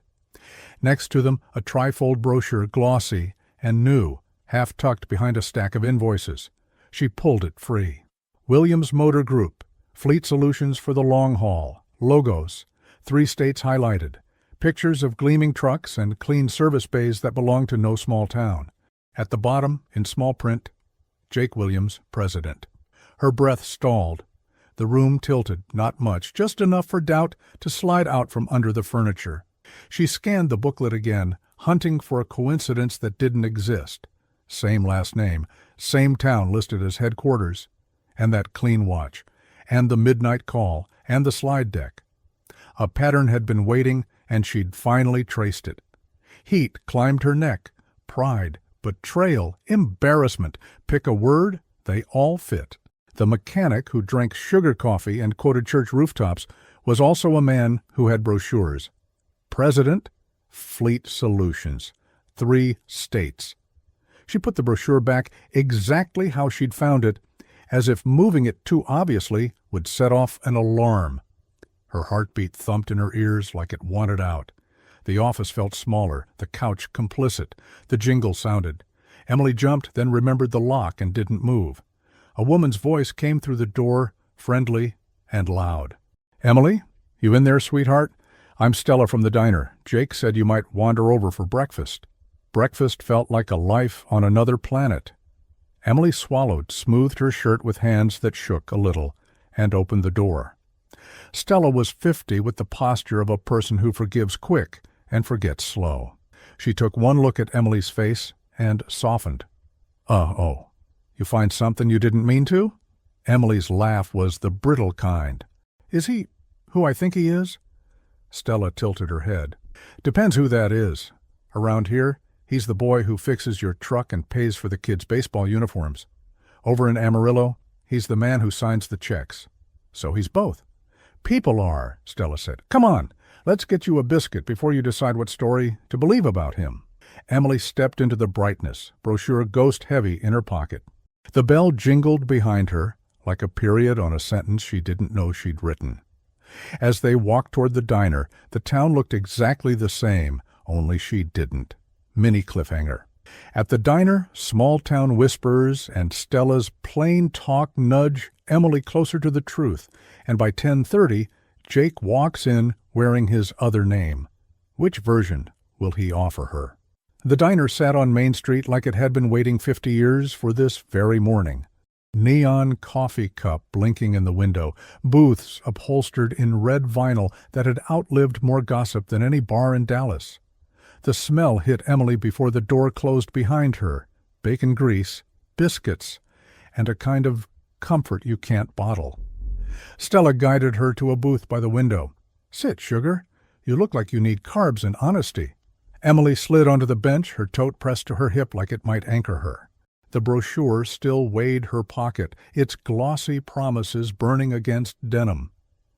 Next to them, a trifold brochure, glossy and new, half tucked behind a stack of invoices. She pulled it free. Williams Motor Group, Fleet Solutions for the Long Haul, logos, 3 states highlighted, pictures of gleaming trucks and clean service bays that belong to no small town. At the bottom, in small print, Jake Williams, President. Her breath stalled. The room tilted, not much, just enough for doubt to slide out from under the furniture. She scanned the booklet again, hunting for a coincidence that didn't exist. Same last name, same town listed as headquarters, and that clean watch, and the midnight call, and the slide deck. A pattern had been waiting, and she'd finally traced it. Heat climbed her neck. Pride, betrayal, embarrassment. Pick a word, they all fit. The mechanic who drank sugar coffee and quoted church rooftops was also a man who had brochures. President, Fleet Solutions, 3 states. She put the brochure back exactly how she'd found it, as if moving it too obviously would set off an alarm. Her heartbeat thumped in her ears like it wanted out. The office felt smaller, the couch complicit. The jingle sounded. Emily jumped, then remembered the lock and didn't move. A woman's voice came through the door, friendly and loud. Emily, you in there, sweetheart? I'm Stella from the diner. Jake said you might wander over for breakfast. Breakfast felt like a life on another planet. Emily swallowed, smoothed her shirt with hands that shook a little, and opened the door. Stella was 50 with the posture of a person who forgives quick and forgets slow. She took one look at Emily's face and softened. Oh, you find something you didn't mean to? Emily's laugh was the brittle kind. Is he who I think he is? Stella tilted her head. Depends who that is. Around here, he's the boy who fixes your truck and pays for the kids' baseball uniforms. Over in Amarillo, he's the man who signs the checks. So he's both. People are, Stella said. Come on, let's get you a biscuit before you decide what story to believe about him. Emily stepped into the brightness, brochure ghost-heavy in her pocket. The bell jingled behind her, like a period on a sentence she didn't know she'd written. As they walked toward the diner, the town looked exactly the same, only she didn't. Mini cliffhanger. At the diner, small-town whispers and Stella's plain talk nudge Emily closer to the truth, and by 10:30, Jake walks in wearing his other name. Which version will he offer her? The diner sat on Main Street like it had been waiting 50 years for this very morning. Neon coffee cup blinking in the window, booths upholstered in red vinyl that had outlived more gossip than any bar in Dallas. The smell hit Emily before the door closed behind her. Bacon grease, biscuits, and a kind of comfort you can't bottle. Stella guided her to a booth by the window. Sit, sugar. You look like you need carbs and honesty. Emily slid onto the bench, her tote pressed to her hip like it might anchor her. The brochure still weighed her pocket, its glossy promises burning against denim.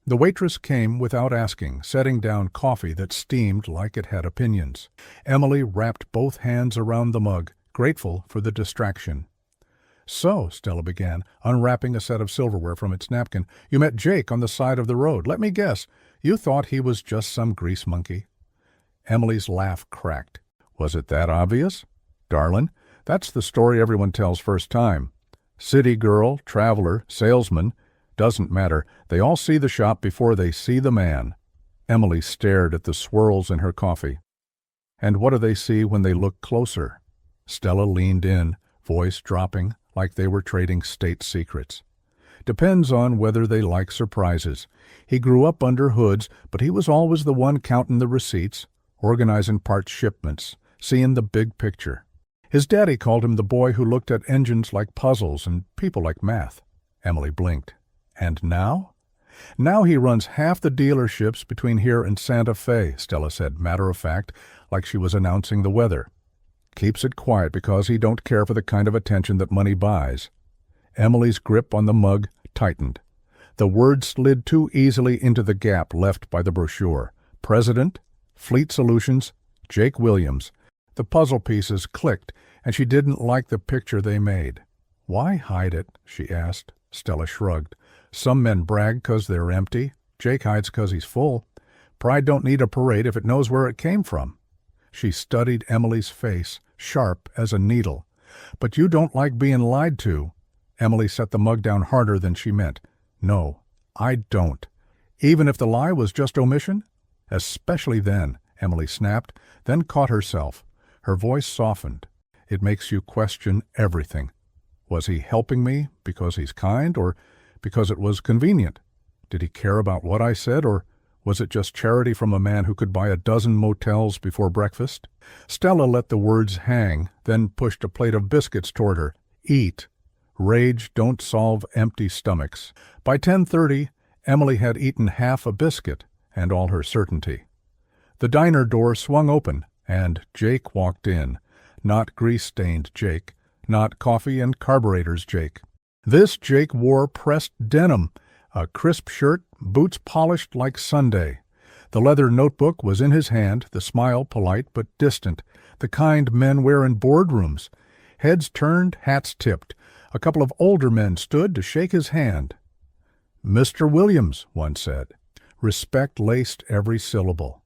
The waitress came without asking, setting down coffee that steamed like it had opinions. Emily wrapped both hands around the mug, grateful for the distraction. "So," Stella began, unwrapping a set of silverware from its napkin, "you met Jake on the side of the road. Let me guess, you thought he was just some grease monkey." Emily's laugh cracked. "Was it that obvious?" "Darlin', that's the story everyone tells first time. City girl, traveler, salesman, doesn't matter. They all see the shop before they see the man." Emily stared at the swirls in her coffee. "And what do they see when they look closer?" Stella leaned in, voice dropping, like they were trading state secrets. "Depends on whether they like surprises. He grew up under hoods, but he was always the one counting the receipts, organizing part shipments, seeing the big picture. His daddy called him the boy who looked at engines like puzzles and people like math." Emily blinked. "And now?" "Now he runs half the dealerships between here and Santa Fe," Stella said, matter of fact, like she was announcing the weather. "Keeps it quiet because he don't care for the kind of attention that money buys." Emily's grip on the mug tightened. The words slid too easily into the gap left by the brochure. President, Fleet Solutions, Jake Williams. The puzzle pieces clicked, and she didn't like the picture they made. "Why hide it?" she asked. Stella shrugged. "Some men brag 'cause they're empty. Jake hides 'cause he's full. Pride don't need a parade if it knows where it came from." She studied Emily's face, sharp as a needle. "But you don't like being lied to." Emily set the mug down harder than she meant. "No, I don't. Even if the lie was just omission?" "Especially then," Emily snapped, then caught herself. Her voice softened. "It makes you question everything. Was he helping me because he's kind, or because it was convenient? Did he care about what I said, or was it just charity from a man who could buy a dozen motels before breakfast?" Stella let the words hang, then pushed a plate of biscuits toward her. "Eat. Rage don't solve empty stomachs." By 10:30, Emily had eaten half a biscuit and all her certainty. The diner door swung open, and Jake walked in. Not grease-stained Jake, not coffee and carburetors Jake. This Jake wore pressed denim, a crisp shirt, boots polished like Sunday. The leather notebook was in his hand, the smile polite but distant, the kind men wear in boardrooms. Heads turned, hats tipped. A couple of older men stood to shake his hand. "Mr. Williams," one said. Respect laced every syllable.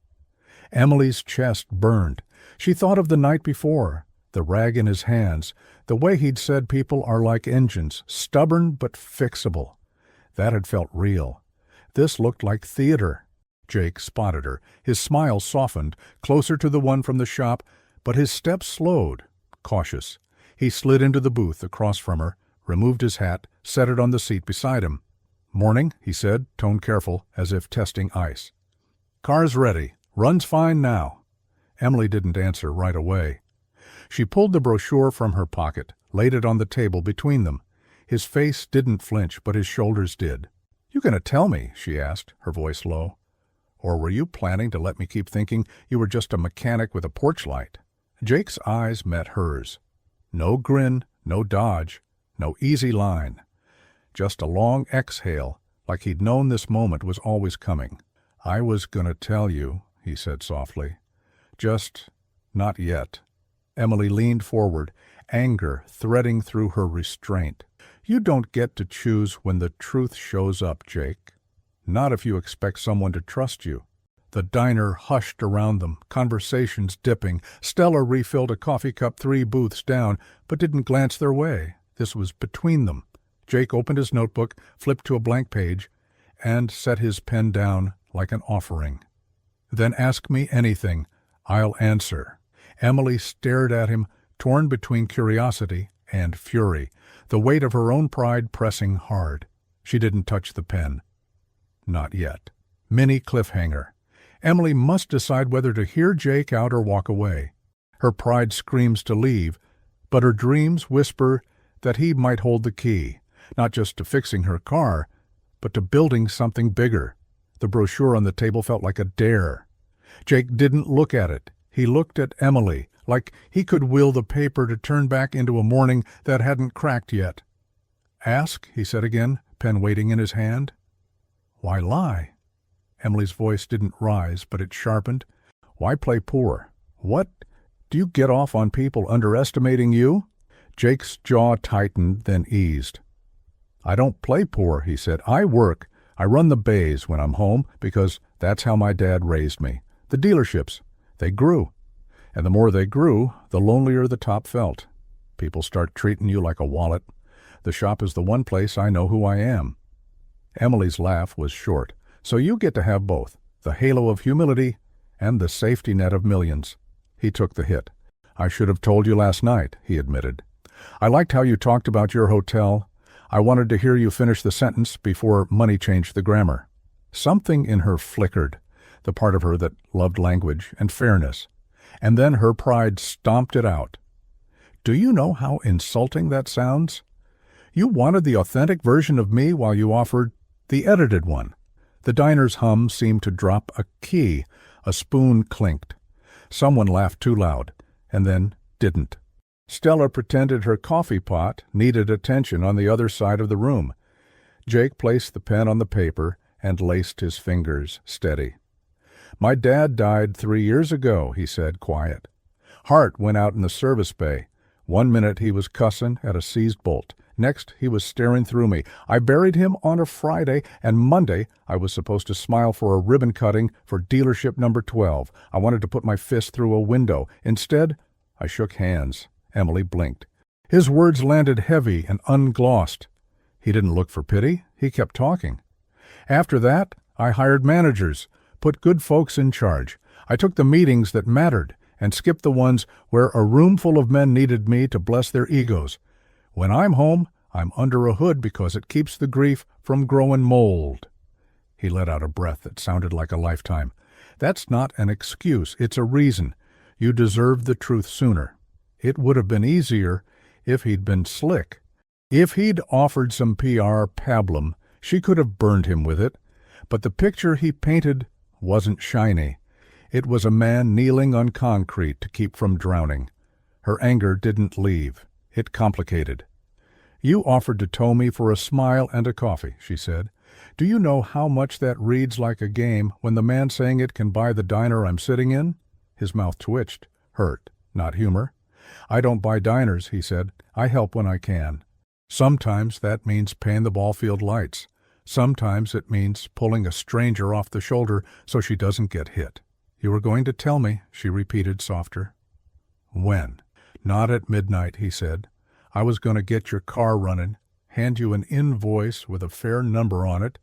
Emily's chest burned. She thought of the night before, the rag in his hands, the way he'd said people are like engines, stubborn but fixable. That had felt real. This looked like theater. Jake spotted her. His smile softened, closer to the one from the shop, but his steps slowed, cautious. He slid into the booth across from her, removed his hat, set it on the seat beside him. "Morning," he said, tone careful, as if testing ice. "Car's ready. Runs fine now." Emily didn't answer right away. She pulled the brochure from her pocket, laid it on the table between them. His face didn't flinch, but his shoulders did. "You gonna tell me?" she asked, her voice low. "Or were you planning to let me keep thinking you were just a mechanic with a porch light?" Jake's eyes met hers. No grin, no dodge, no easy line. Just a long exhale, like he'd known this moment was always coming. "I was gonna tell you," he said softly. "Just not yet." Emily leaned forward, anger threading through her restraint. "You don't get to choose when the truth shows up, Jake. Not if you expect someone to trust you." The diner hushed around them, conversations dipping. Stella refilled a coffee cup 3 booths down, but didn't glance their way. This was between them. Jake opened his notebook, flipped to a blank page, and set his pen down like an offering. "Then ask me anything. I'll answer." Emily stared at him, torn between curiosity and fury, the weight of her own pride pressing hard. She didn't touch the pen. Not yet. Mini cliffhanger. Emily must decide whether to hear Jake out or walk away. Her pride screams to leave, but her dreams whisper that he might hold the key, not just to fixing her car, but to building something bigger. The brochure on the table felt like a dare. Jake didn't look at it. He looked at Emily, like he could will the paper to turn back into a morning that hadn't cracked yet. "Ask," he said again, pen waiting in his hand. "Why lie?" Emily's voice didn't rise, but it sharpened. "Why play poor? What? Do you get off on people underestimating you?" Jake's jaw tightened, then eased. "I don't play poor," he said. "I work. I run the bays when I'm home because that's how my dad raised me. The dealerships, they grew. And the more they grew, the lonelier the top felt. People start treating you like a wallet. The shop is the one place I know who I am." Emily's laugh was short. "So you get to have both, the halo of humility and the safety net of millions." He took the hit. "I should have told you last night," he admitted. "I liked how you talked about your hotel. I wanted to hear you finish the sentence before money changed the grammar." Something in her flickered, the part of her that loved language and fairness. And then her pride stomped it out. "Do you know how insulting that sounds? You wanted the authentic version of me while you offered the edited one." The diner's hum seemed to drop a key. A spoon clinked. Someone laughed too loud, and then didn't. Stella pretended her coffee pot needed attention on the other side of the room. Jake placed the pen on the paper and laced his fingers steady. "My dad died 3 years ago," he said, quiet. "Hart went out in the service bay. 1 minute he was cussin' at a seized bolt. Next, he was staring through me. I buried him on a Friday, and Monday I was supposed to smile for a ribbon cutting for dealership number 12. I wanted to put my fist through a window. Instead, I shook hands." Emily blinked. His words landed heavy and unglossed. He didn't look for pity. He kept talking. "After that, I hired managers, put good folks in charge. I took the meetings that mattered and skipped the ones where a room full of men needed me to bless their egos. When I'm home, I'm under a hood because it keeps the grief from growing mold." He let out a breath that sounded like a lifetime. "That's not an excuse. It's a reason. You deserved the truth sooner. It would have been easier if he'd been slick. If he'd offered some PR pablum, she could have burned him with it. But the picture he painted wasn't shiny. It was a man kneeling on concrete to keep from drowning. Her anger didn't leave. It complicated. "You offered to tow me for a smile and a coffee," she said. "Do you know how much that reads like a game when the man saying it can buy the diner I'm sitting in?" His mouth twitched. Hurt, not humor. "I don't buy diners," he said. "I help when I can. Sometimes that means paying the ball field lights. Sometimes it means pulling a stranger off the shoulder so she doesn't get hit." "You were going to tell me," she repeated softer. "When?" "Not at midnight," he said. "I was going to get your car running, hand you an invoice with a fair number on it,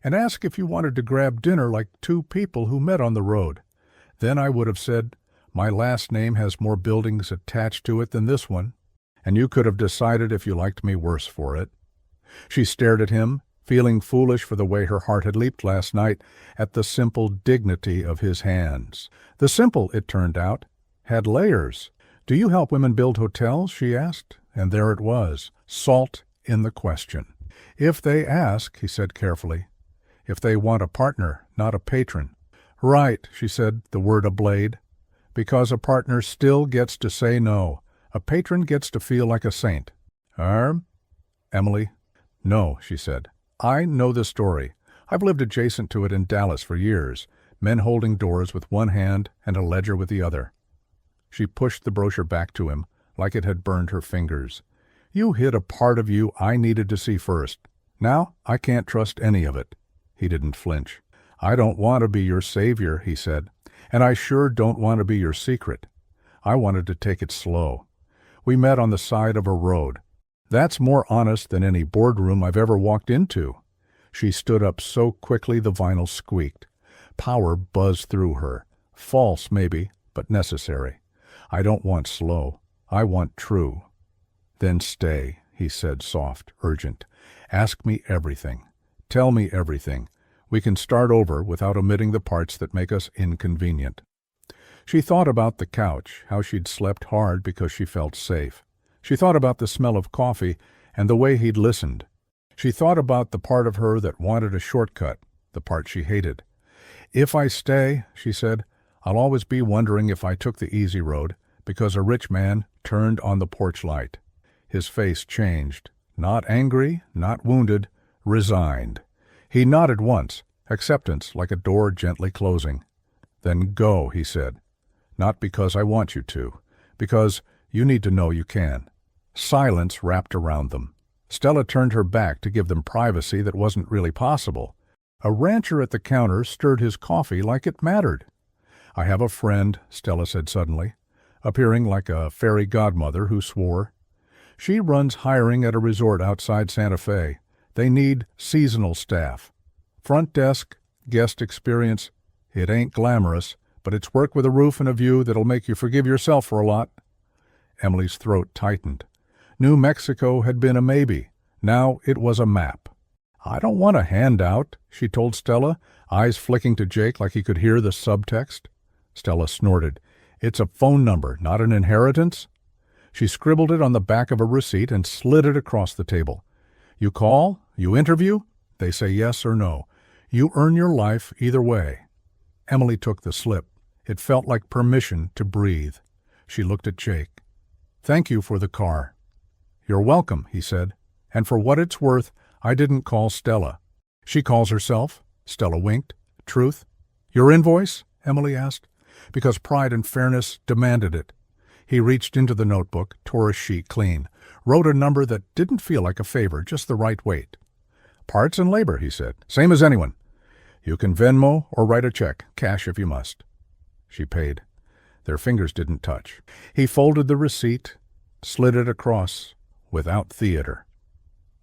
and ask if you wanted to grab dinner like two people who met on the road. Then I would have said, my last name has more buildings attached to it than this one, and you could have decided if you liked me worse for it." She stared at him, feeling foolish for the way her heart had leaped last night at the simple dignity of his hands. The simple, it turned out, had layers. "Do you help women build hotels?" she asked, and there it was, salt in the question. "If they ask," he said carefully. "If they want a partner, not a patron." "Right," she said, the word ablade. "Because a partner still gets to say no. A patron gets to feel like a saint." Emily? "No," she said. "I know the story. I've lived adjacent to it in Dallas for years. Men holding doors with one hand and a ledger with the other." She pushed the brochure back to him, like it had burned her fingers. "You hit a part of you I needed to see first. Now I can't trust any of it." He didn't flinch. "I don't want to be your savior," he said, "and I sure don't want to be your secret. I wanted to take it slow. We met on the side of a road. That's more honest than any boardroom I've ever walked into." She stood up so quickly the vinyl squeaked. Power buzzed through her. False, maybe, but necessary. "I don't want slow. I want true." "Then stay," he said, soft, urgent. "Ask me everything. Tell me everything. We can start over without omitting the parts that make us inconvenient." She thought about the couch, how she'd slept hard because she felt safe. She thought about the smell of coffee and the way he'd listened. She thought about the part of her that wanted a shortcut, the part she hated. "If I stay," she said, "I'll always be wondering if I took the easy road, because a rich man turned on the porch light. His face changed. Not angry, not wounded, resigned. He nodded once, acceptance like a door gently closing. Then go, he said. Not because I want you to, because you need to know you can. Silence wrapped around them. Stella turned her back to give them privacy that wasn't really possible. A rancher at the counter stirred his coffee like it mattered. I have a friend, Stella said suddenly, appearing like a fairy godmother who swore. She runs hiring at a resort outside Santa Fe. They need seasonal staff. Front desk, guest experience. It ain't glamorous, but it's work with a roof and a view that'll make you forgive yourself for a lot. Emily's throat tightened. New Mexico had been a maybe. Now it was a map. I don't want a handout, she told Stella, eyes flicking to Jake like he could hear the subtext. Stella snorted. It's a phone number, not an inheritance. She scribbled it on the back of a receipt and slid it across the table. You call, you interview, they say yes or no. You earn your life either way. Emily took the slip. It felt like permission to breathe. She looked at Jake. Thank you for the car. You're welcome, he said. And for what it's worth, I didn't call Stella. She calls herself. Stella winked. Truth. Your invoice? Emily asked. Because pride and fairness demanded it. He reached into the notebook, tore a sheet clean, wrote a number that didn't feel like a favor, just the right weight. Parts and labor, he said. Same as anyone. You can Venmo or write a check, cash if you must. She paid. Their fingers didn't touch. He folded the receipt, slid it across, without theater.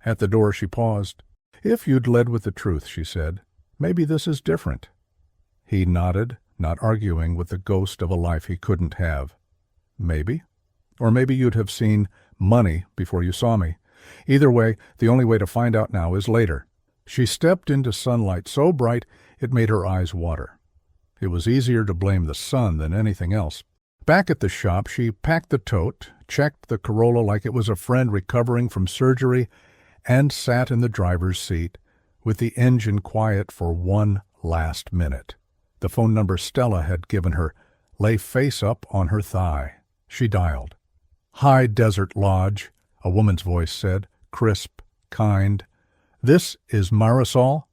At the door she paused. If you'd led with the truth, she said, maybe this is different. He nodded, not arguing with the ghost of a life he couldn't have. Maybe. Or maybe you'd have seen money before you saw me. Either way, the only way to find out now is later. She stepped into sunlight so bright it made her eyes water. It was easier to blame the sun than anything else. Back at the shop, she packed the tote, checked the Corolla like it was a friend recovering from surgery, and sat in the driver's seat, with the engine quiet for one last minute. The phone number Stella had given her lay face up on her thigh. She dialed. High Desert Lodge, a woman's voice said, crisp, kind. This is Marisol?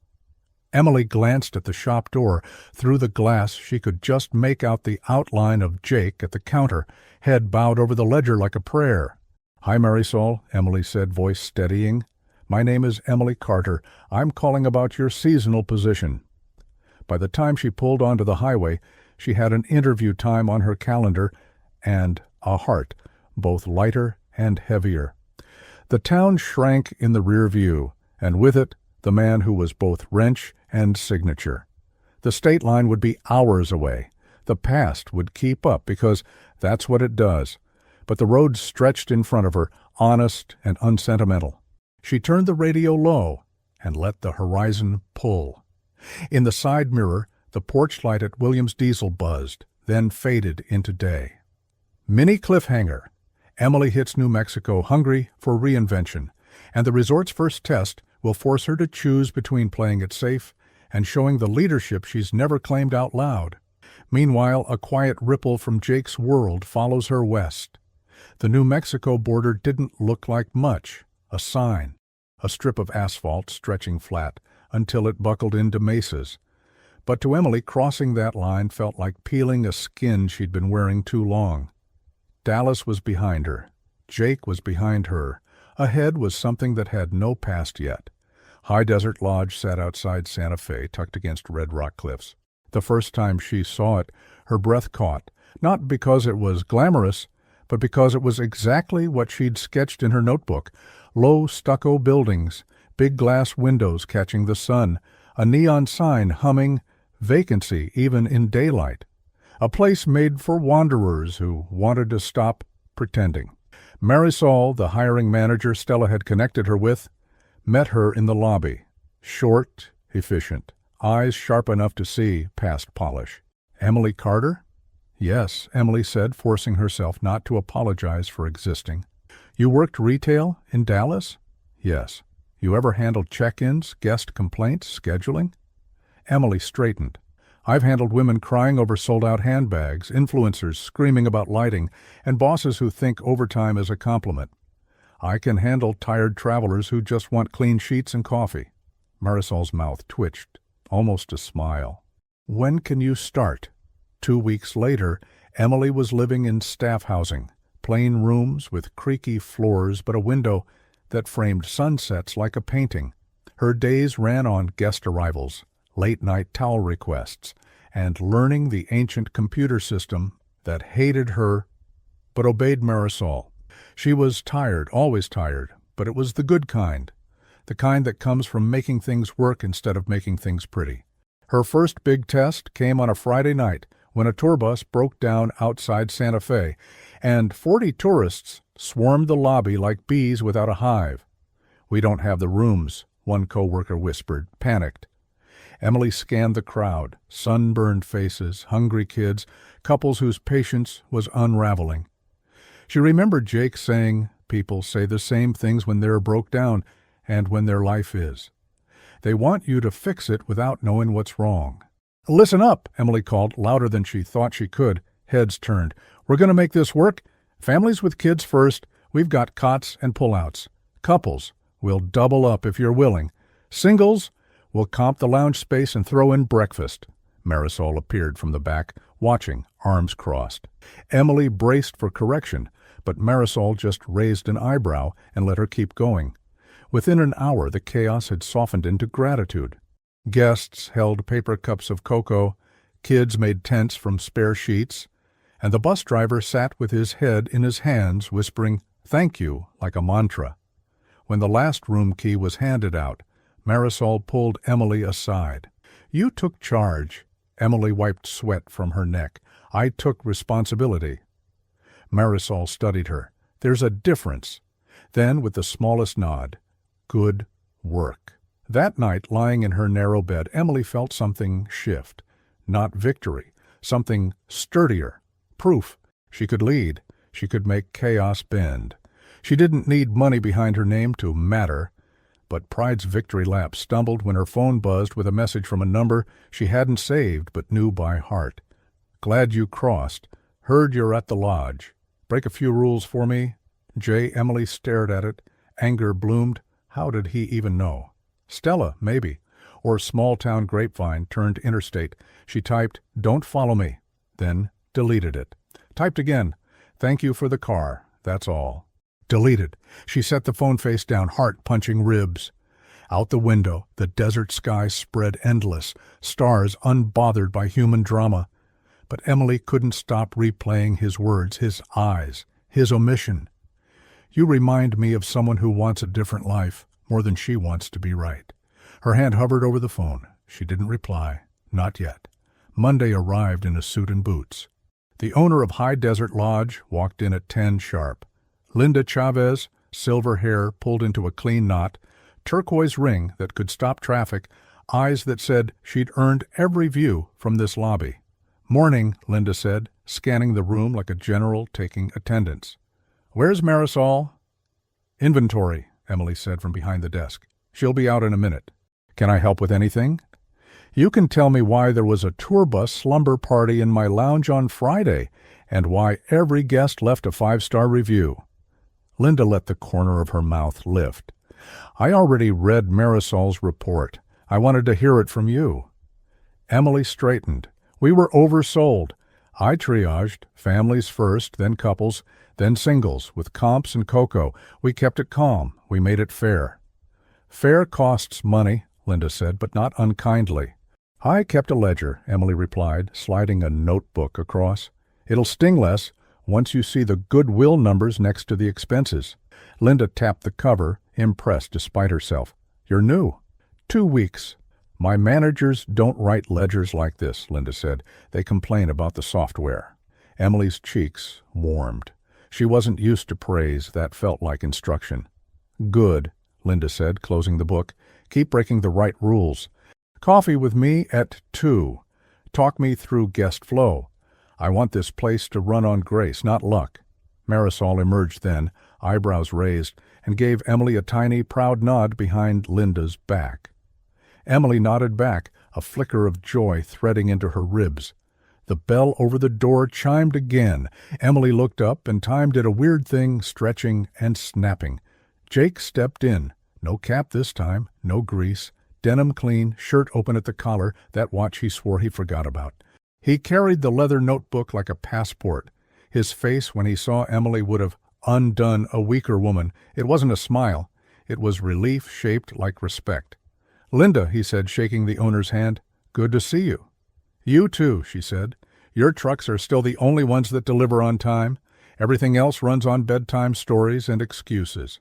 Emily glanced at the shop door. Through the glass she could just make out the outline of Jake at the counter, head bowed over the ledger like a prayer. Hi, Marisol, Emily said, voice steadying. My name is Emily Carter. I'm calling about your seasonal position. By the time she pulled onto the highway, she had an interview time on her calendar and a heart, both lighter and heavier. The town shrank in the rear view, and with it, the man who was both wrench and signature. The state line would be hours away. The past would keep up because that's what it does. But the road stretched in front of her, honest and unsentimental. She turned the radio low and let the horizon pull. In the side mirror, the porch light at Williams Diesel buzzed, then faded into day. Mini cliffhanger. Emily hits New Mexico hungry for reinvention, and the resort's first test will force her to choose between playing it safe and showing the leadership she's never claimed out loud. Meanwhile, a quiet ripple from Jake's world follows her west. The New Mexico border didn't look like much. A sign, a strip of asphalt stretching flat until it buckled into mesas. But to Emily, crossing that line felt like peeling a skin she'd been wearing too long. Dallas was behind her. Jake was behind her. Ahead was something that had no past yet. High Desert Lodge sat outside Santa Fe, tucked against red rock cliffs. The first time she saw it, her breath caught, not because it was glamorous, but because it was exactly what she'd sketched in her notebook. Low stucco buildings, big glass windows catching the sun, a neon sign humming, vacancy even in daylight. A place made for wanderers who wanted to stop pretending. Marisol, the hiring manager Stella had connected her with, met her in the lobby. Short, efficient, eyes sharp enough to see past polish. Emily Carter? Yes, Emily said, forcing herself not to apologize for existing. You worked retail in Dallas? Yes. You ever handled check-ins, guest complaints, scheduling? Emily straightened. I've handled women crying over sold-out handbags, influencers screaming about lighting, and bosses who think overtime is a compliment. I can handle tired travelers who just want clean sheets and coffee. Marisol's mouth twitched, almost a smile. When can you start? 2 weeks later, Emily was living in staff housing, plain rooms with creaky floors but a window that framed sunsets like a painting. Her days ran on guest arrivals, late-night towel requests, and learning the ancient computer system that hated her but obeyed Marisol. She was tired, always tired, but it was the good kind, the kind that comes from making things work instead of making things pretty. Her first big test came on a Friday night when a tour bus broke down outside Santa Fe, and 40 tourists swarmed the lobby like bees without a hive. "We don't have the rooms," one coworker whispered, panicked. Emily scanned the crowd, sunburned faces, hungry kids, couples whose patience was unraveling. She remembered Jake saying, "People say the same things when they're broke down and when their life is. They want you to fix it without knowing what's wrong." "Listen up," Emily called, louder than she thought she could. Heads turned. "We're going to make this work. Families with kids first. We've got cots and pullouts. Couples, we'll double up if you're willing. Singles, we'll comp the lounge space and throw in breakfast." Marisol appeared from the back, watching, arms crossed. Emily braced for correction, but Marisol just raised an eyebrow and let her keep going. Within an hour, the chaos had softened into gratitude. Guests held paper cups of cocoa, kids made tents from spare sheets, and the bus driver sat with his head in his hands, whispering, "Thank you," like a mantra. When the last room key was handed out, Marisol pulled Emily aside. "You took charge." Emily wiped sweat from her neck. "I took responsibility." Marisol studied her. "There's a difference." Then, with the smallest nod, "Good work." That night, lying in her narrow bed, Emily felt something shift. Not victory, something sturdier. Proof. She could lead. She could make chaos bend. She didn't need money behind her name to matter. But pride's victory lap stumbled when her phone buzzed with a message from a number she hadn't saved but knew by heart. "Glad you crossed. Heard you're at the lodge. Break a few rules for me?" Emily stared at it. Anger bloomed. How did he even know? Stella, maybe. Or small-town grapevine turned interstate. She typed, "Don't follow me." Then deleted it. Typed again, "Thank you for the car. That's all." Deleted. She set the phone face down, heart punching ribs. Out the window, the desert sky spread endless, stars unbothered by human drama. But Emily couldn't stop replaying his words, his eyes, his omission. "You remind me of someone who wants a different life, more than she wants to be right." Her hand hovered over the phone. She didn't reply. Not yet. Monday arrived in a suit and boots. The owner of High Desert Lodge walked in at 10 sharp. Linda Chavez, silver hair pulled into a clean knot, turquoise ring that could stop traffic, eyes that said she'd earned every view from this lobby. "Morning," Linda said, scanning the room like a general taking attendance. "Where's Marisol?" "Inventory," Emily said from behind the desk. "She'll be out in a minute." "Can I help with anything?" "You can tell me why there was a tour bus slumber party in my lounge on Friday, and why every guest left a 5-star review." Linda let the corner of her mouth lift. "I already read Marisol's report. I wanted to hear it from you." Emily straightened. "We were oversold. I triaged, families first, then couples, then singles, with comps and cocoa. We kept it calm. We made it fair." "Fair costs money," Linda said, but not unkindly. "I kept a ledger," Emily replied, sliding a notebook across. "It'll sting less once you see the goodwill numbers next to the expenses." Linda tapped the cover, impressed despite herself. "You're new." 2 weeks. "My managers don't write ledgers like this," Linda said. "They complain about the software." Emily's cheeks warmed. She wasn't used to praise that felt like instruction. "Good," Linda said, closing the book. "Keep breaking the right rules. Coffee with me at 2. Talk me through guest flow. I want this place to run on grace, not luck." Marisol emerged then, eyebrows raised, and gave Emily a tiny, proud nod behind Linda's back. Emily nodded back, a flicker of joy threading into her ribs. The bell over the door chimed again. Emily looked up, and time did a weird thing, stretching and snapping. Jake stepped in. No cap this time, no grease. Denim clean, shirt open at the collar, that watch he swore he forgot about. He carried the leather notebook like a passport. His face, when he saw Emily, would have undone a weaker woman. It wasn't a smile. It was relief shaped like respect. "Linda," he said, shaking the owner's hand, "good to see you." "You too," she said. "Your trucks are still the only ones that deliver on time. Everything else runs on bedtime stories and excuses."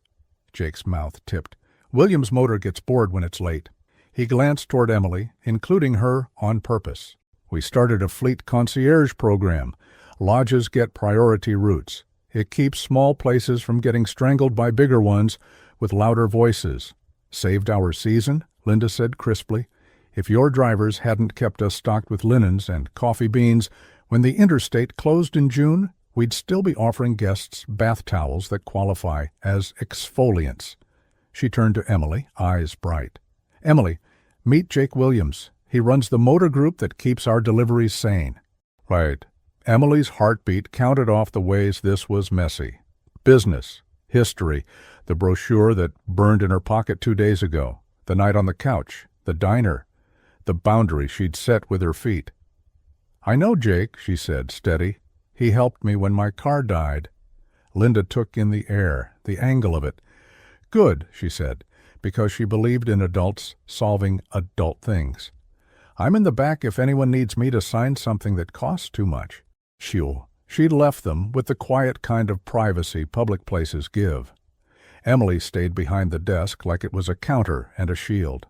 Jake's mouth tipped. "William's motor gets bored when it's late." He glanced toward Emily, including her on purpose. "We started a fleet concierge program. Lodges get priority routes. It keeps small places from getting strangled by bigger ones with louder voices." "Saved our season," Linda said crisply. "If your drivers hadn't kept us stocked with linens and coffee beans, when the interstate closed in June, we'd still be offering guests bath towels that qualify as exfoliants." She turned to Emily, eyes bright. "Emily, meet Jake Williams. He runs the motor group that keeps our deliveries sane." "Right." Emily's heartbeat counted off the ways this was messy. Business, history, the brochure that burned in her pocket 2 days ago, the night on the couch, the diner, the boundary she'd set with her feet. "I know Jake," she said, steady. "He helped me when my car died." Linda took in the air, the angle of it. "Good," she said, because she believed in adults solving adult things. "I'm in the back if anyone needs me to sign something that costs too much." Phew. She'd left them with the quiet kind of privacy public places give. Emily stayed behind the desk like it was a counter and a shield.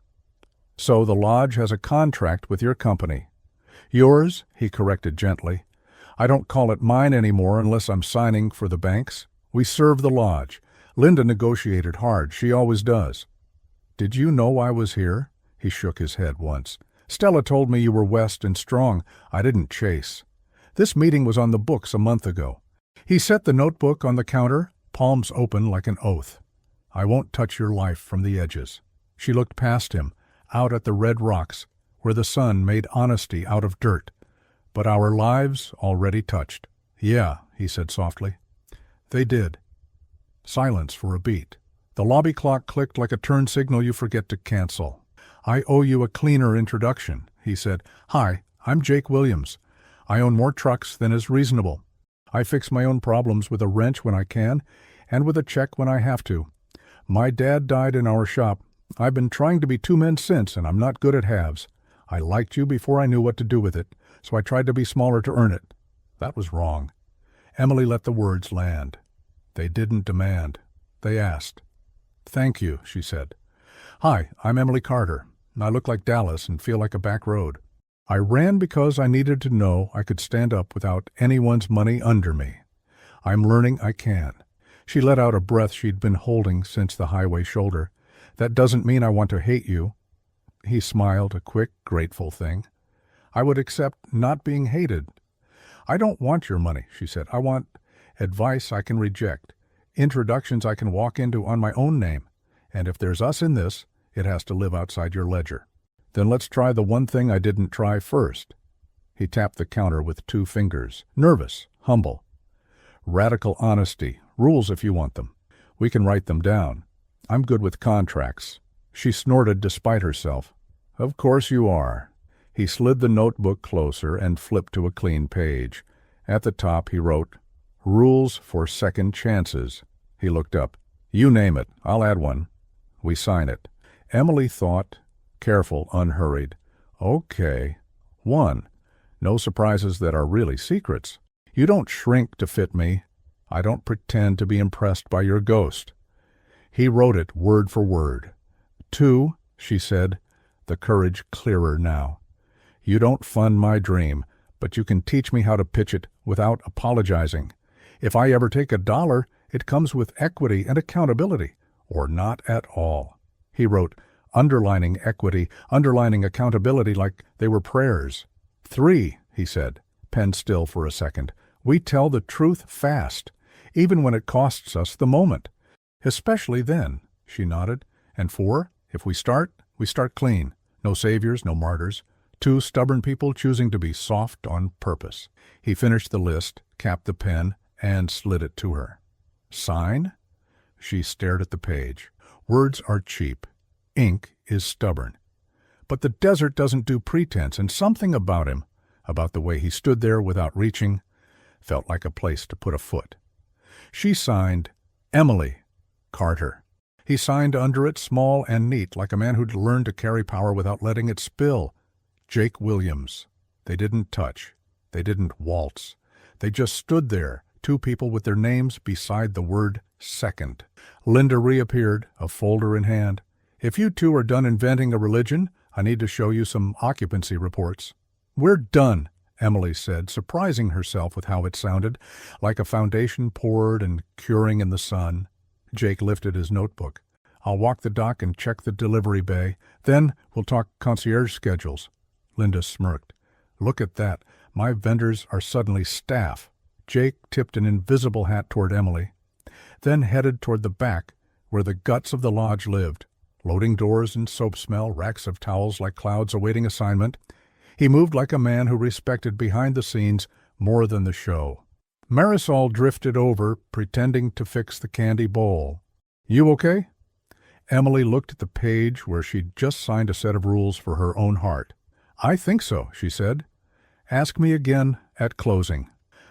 "So the lodge has a contract with your company." "Yours," he corrected gently. "I don't call it mine anymore unless I'm signing for the banks. We serve the lodge. Linda negotiated hard. She always does." "Did you know I was here?" He shook his head once. "Stella told me you were west and strong. I didn't chase. This meeting was on the books a month ago." He set the notebook on the counter, palms open like an oath. "I won't touch your life from the edges." She looked past him, out at the red rocks, where the sun made honesty out of dirt. "But our lives already touched." "Yeah," he said softly. "They did." Silence for a beat. The lobby clock clicked like a turn signal you forget to cancel. "I owe you a cleaner introduction," he said. "Hi, I'm Jake Williams. I own more trucks than is reasonable. I fix my own problems with a wrench when I can, and with a check when I have to. My dad died in our shop. I've been trying to be two men since, and I'm not good at halves. I liked you before I knew what to do with it, so I tried to be smaller to earn it. That was wrong." Emily let the words land. They didn't demand. They asked. "Thank you," she said. "Hi, I'm Emily Carter. I look like Dallas and feel like a back road. I ran because I needed to know I could stand up without anyone's money under me. I'm learning I can." She let out a breath she'd been holding since the highway shoulder. "That doesn't mean I want to hate you." He smiled, a quick, grateful thing. "I would accept not being hated." "I don't want your money," she said. "I want advice I can reject, introductions I can walk into on my own name. And if there's us in this, it has to live outside your ledger." "Then let's try the one thing I didn't try first." He tapped the counter with 2 fingers, nervous, humble. "Radical honesty. Rules if you want them. We can write them down. I'm good with contracts." She snorted despite herself. "Of course you are." He slid the notebook closer and flipped to a clean page. At the top he wrote, "Rules for second chances." He looked up. "You name it. I'll add one. We sign it." Emily thought, careful, unhurried. "Okay. 1. No surprises that are really secrets. You don't shrink to fit me. I don't pretend to be impressed by your ghost." He wrote it word for word. 2, she said, the courage clearer now. "You don't fund my dream, but you can teach me how to pitch it without apologizing. If I ever take $1, it comes with equity and accountability, or not at all." He wrote, underlining equity, underlining accountability like they were prayers. 3, he said, pen still for a second. "We tell the truth fast, even when it costs us the moment. Especially then," she nodded. "And 4, if we start clean. No saviors, no martyrs. Two stubborn people choosing to be soft on purpose. He finished the list, capped the pen, and slid it to her. Sign? She stared at the page. Words are cheap. Ink is stubborn. But the desert doesn't do pretense, and something about him, about the way he stood there without reaching, felt like a place to put a foot. She signed, Emily Carter. He signed under it, small and neat, like a man who'd learned to carry power without letting it spill. Jake Williams. They didn't touch. They didn't waltz. They just stood there, two people with their names beside the word second. Linda reappeared, a folder in hand. If you two are done inventing a religion, I need to show you some occupancy reports. We're done, Emily said, surprising herself with how it sounded, like a foundation poured and curing in the sun. Jake lifted his notebook. I'll walk the dock and check the delivery bay. Then we'll talk concierge schedules. Linda smirked. Look at that. My vendors are suddenly staff. Jake tipped an invisible hat toward Emily, then headed toward the back, where the guts of the lodge lived. Loading doors and soap smell, racks of towels like clouds awaiting assignment. He moved like a man who respected behind the scenes more than the show. Marisol drifted over, pretending to fix the candy bowl. You okay? Emily looked at the page where she'd just signed a set of rules for her own heart. I think so, she said. Ask me again at closing.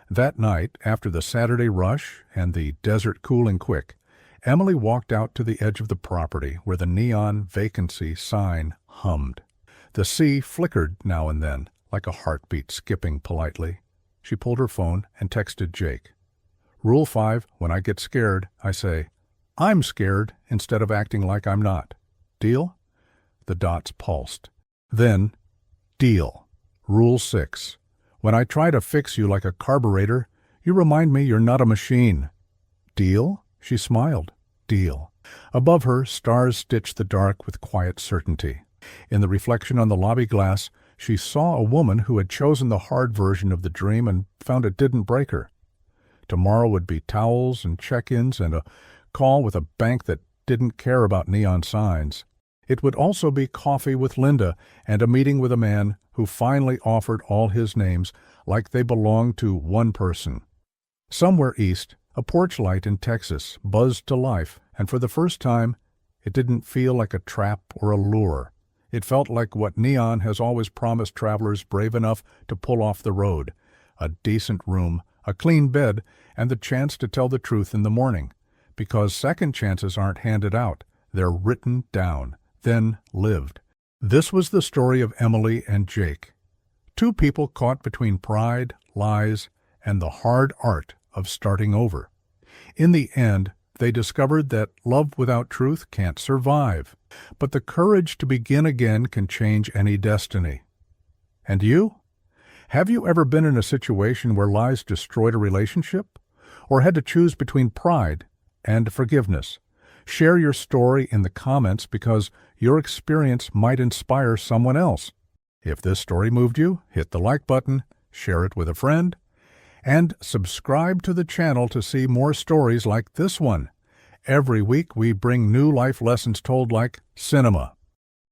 That night, after the Saturday rush and the desert cooling quick, Emily walked out to the edge of the property where the neon vacancy sign hummed. The sea flickered now and then, like a heartbeat skipping politely. She pulled her phone and texted Jake. Rule 5, when I get scared, I say, I'm scared instead of acting like I'm not. Deal? The dots pulsed. Then, deal. Rule 6. When I try to fix you like a carburetor, you remind me you're not a machine. Deal? She smiled. Deal. Above her, stars stitched the dark with quiet certainty. In the reflection on the lobby glass, she saw a woman who had chosen the hard version of the dream and found it didn't break her. Tomorrow would be towels and check-ins and a call with a bank that didn't care about neon signs. It would also be coffee with Linda and a meeting with a man who finally offered all his names like they belonged to one person. Somewhere east, a porch light in Texas buzzed to life, and for the first time, it didn't feel like a trap or a lure. It felt like what neon has always promised travelers brave enough to pull off the road. A decent room, a clean bed, and the chance to tell the truth in the morning. Because second chances aren't handed out, they're written down, then lived. This was the story of Emily and Jake. Two people caught between pride, lies, and the hard art of starting over. In the end, they discovered that love without truth can't survive, but the courage to begin again can change any destiny. And you? Have you ever been in a situation where lies destroyed a relationship? Or had to choose between pride and forgiveness? Share your story in the comments because your experience might inspire someone else. If this story moved you, hit the like button, share it with a friend, and subscribe to the channel to see more stories like this one. Every week we bring new life lessons told like cinema.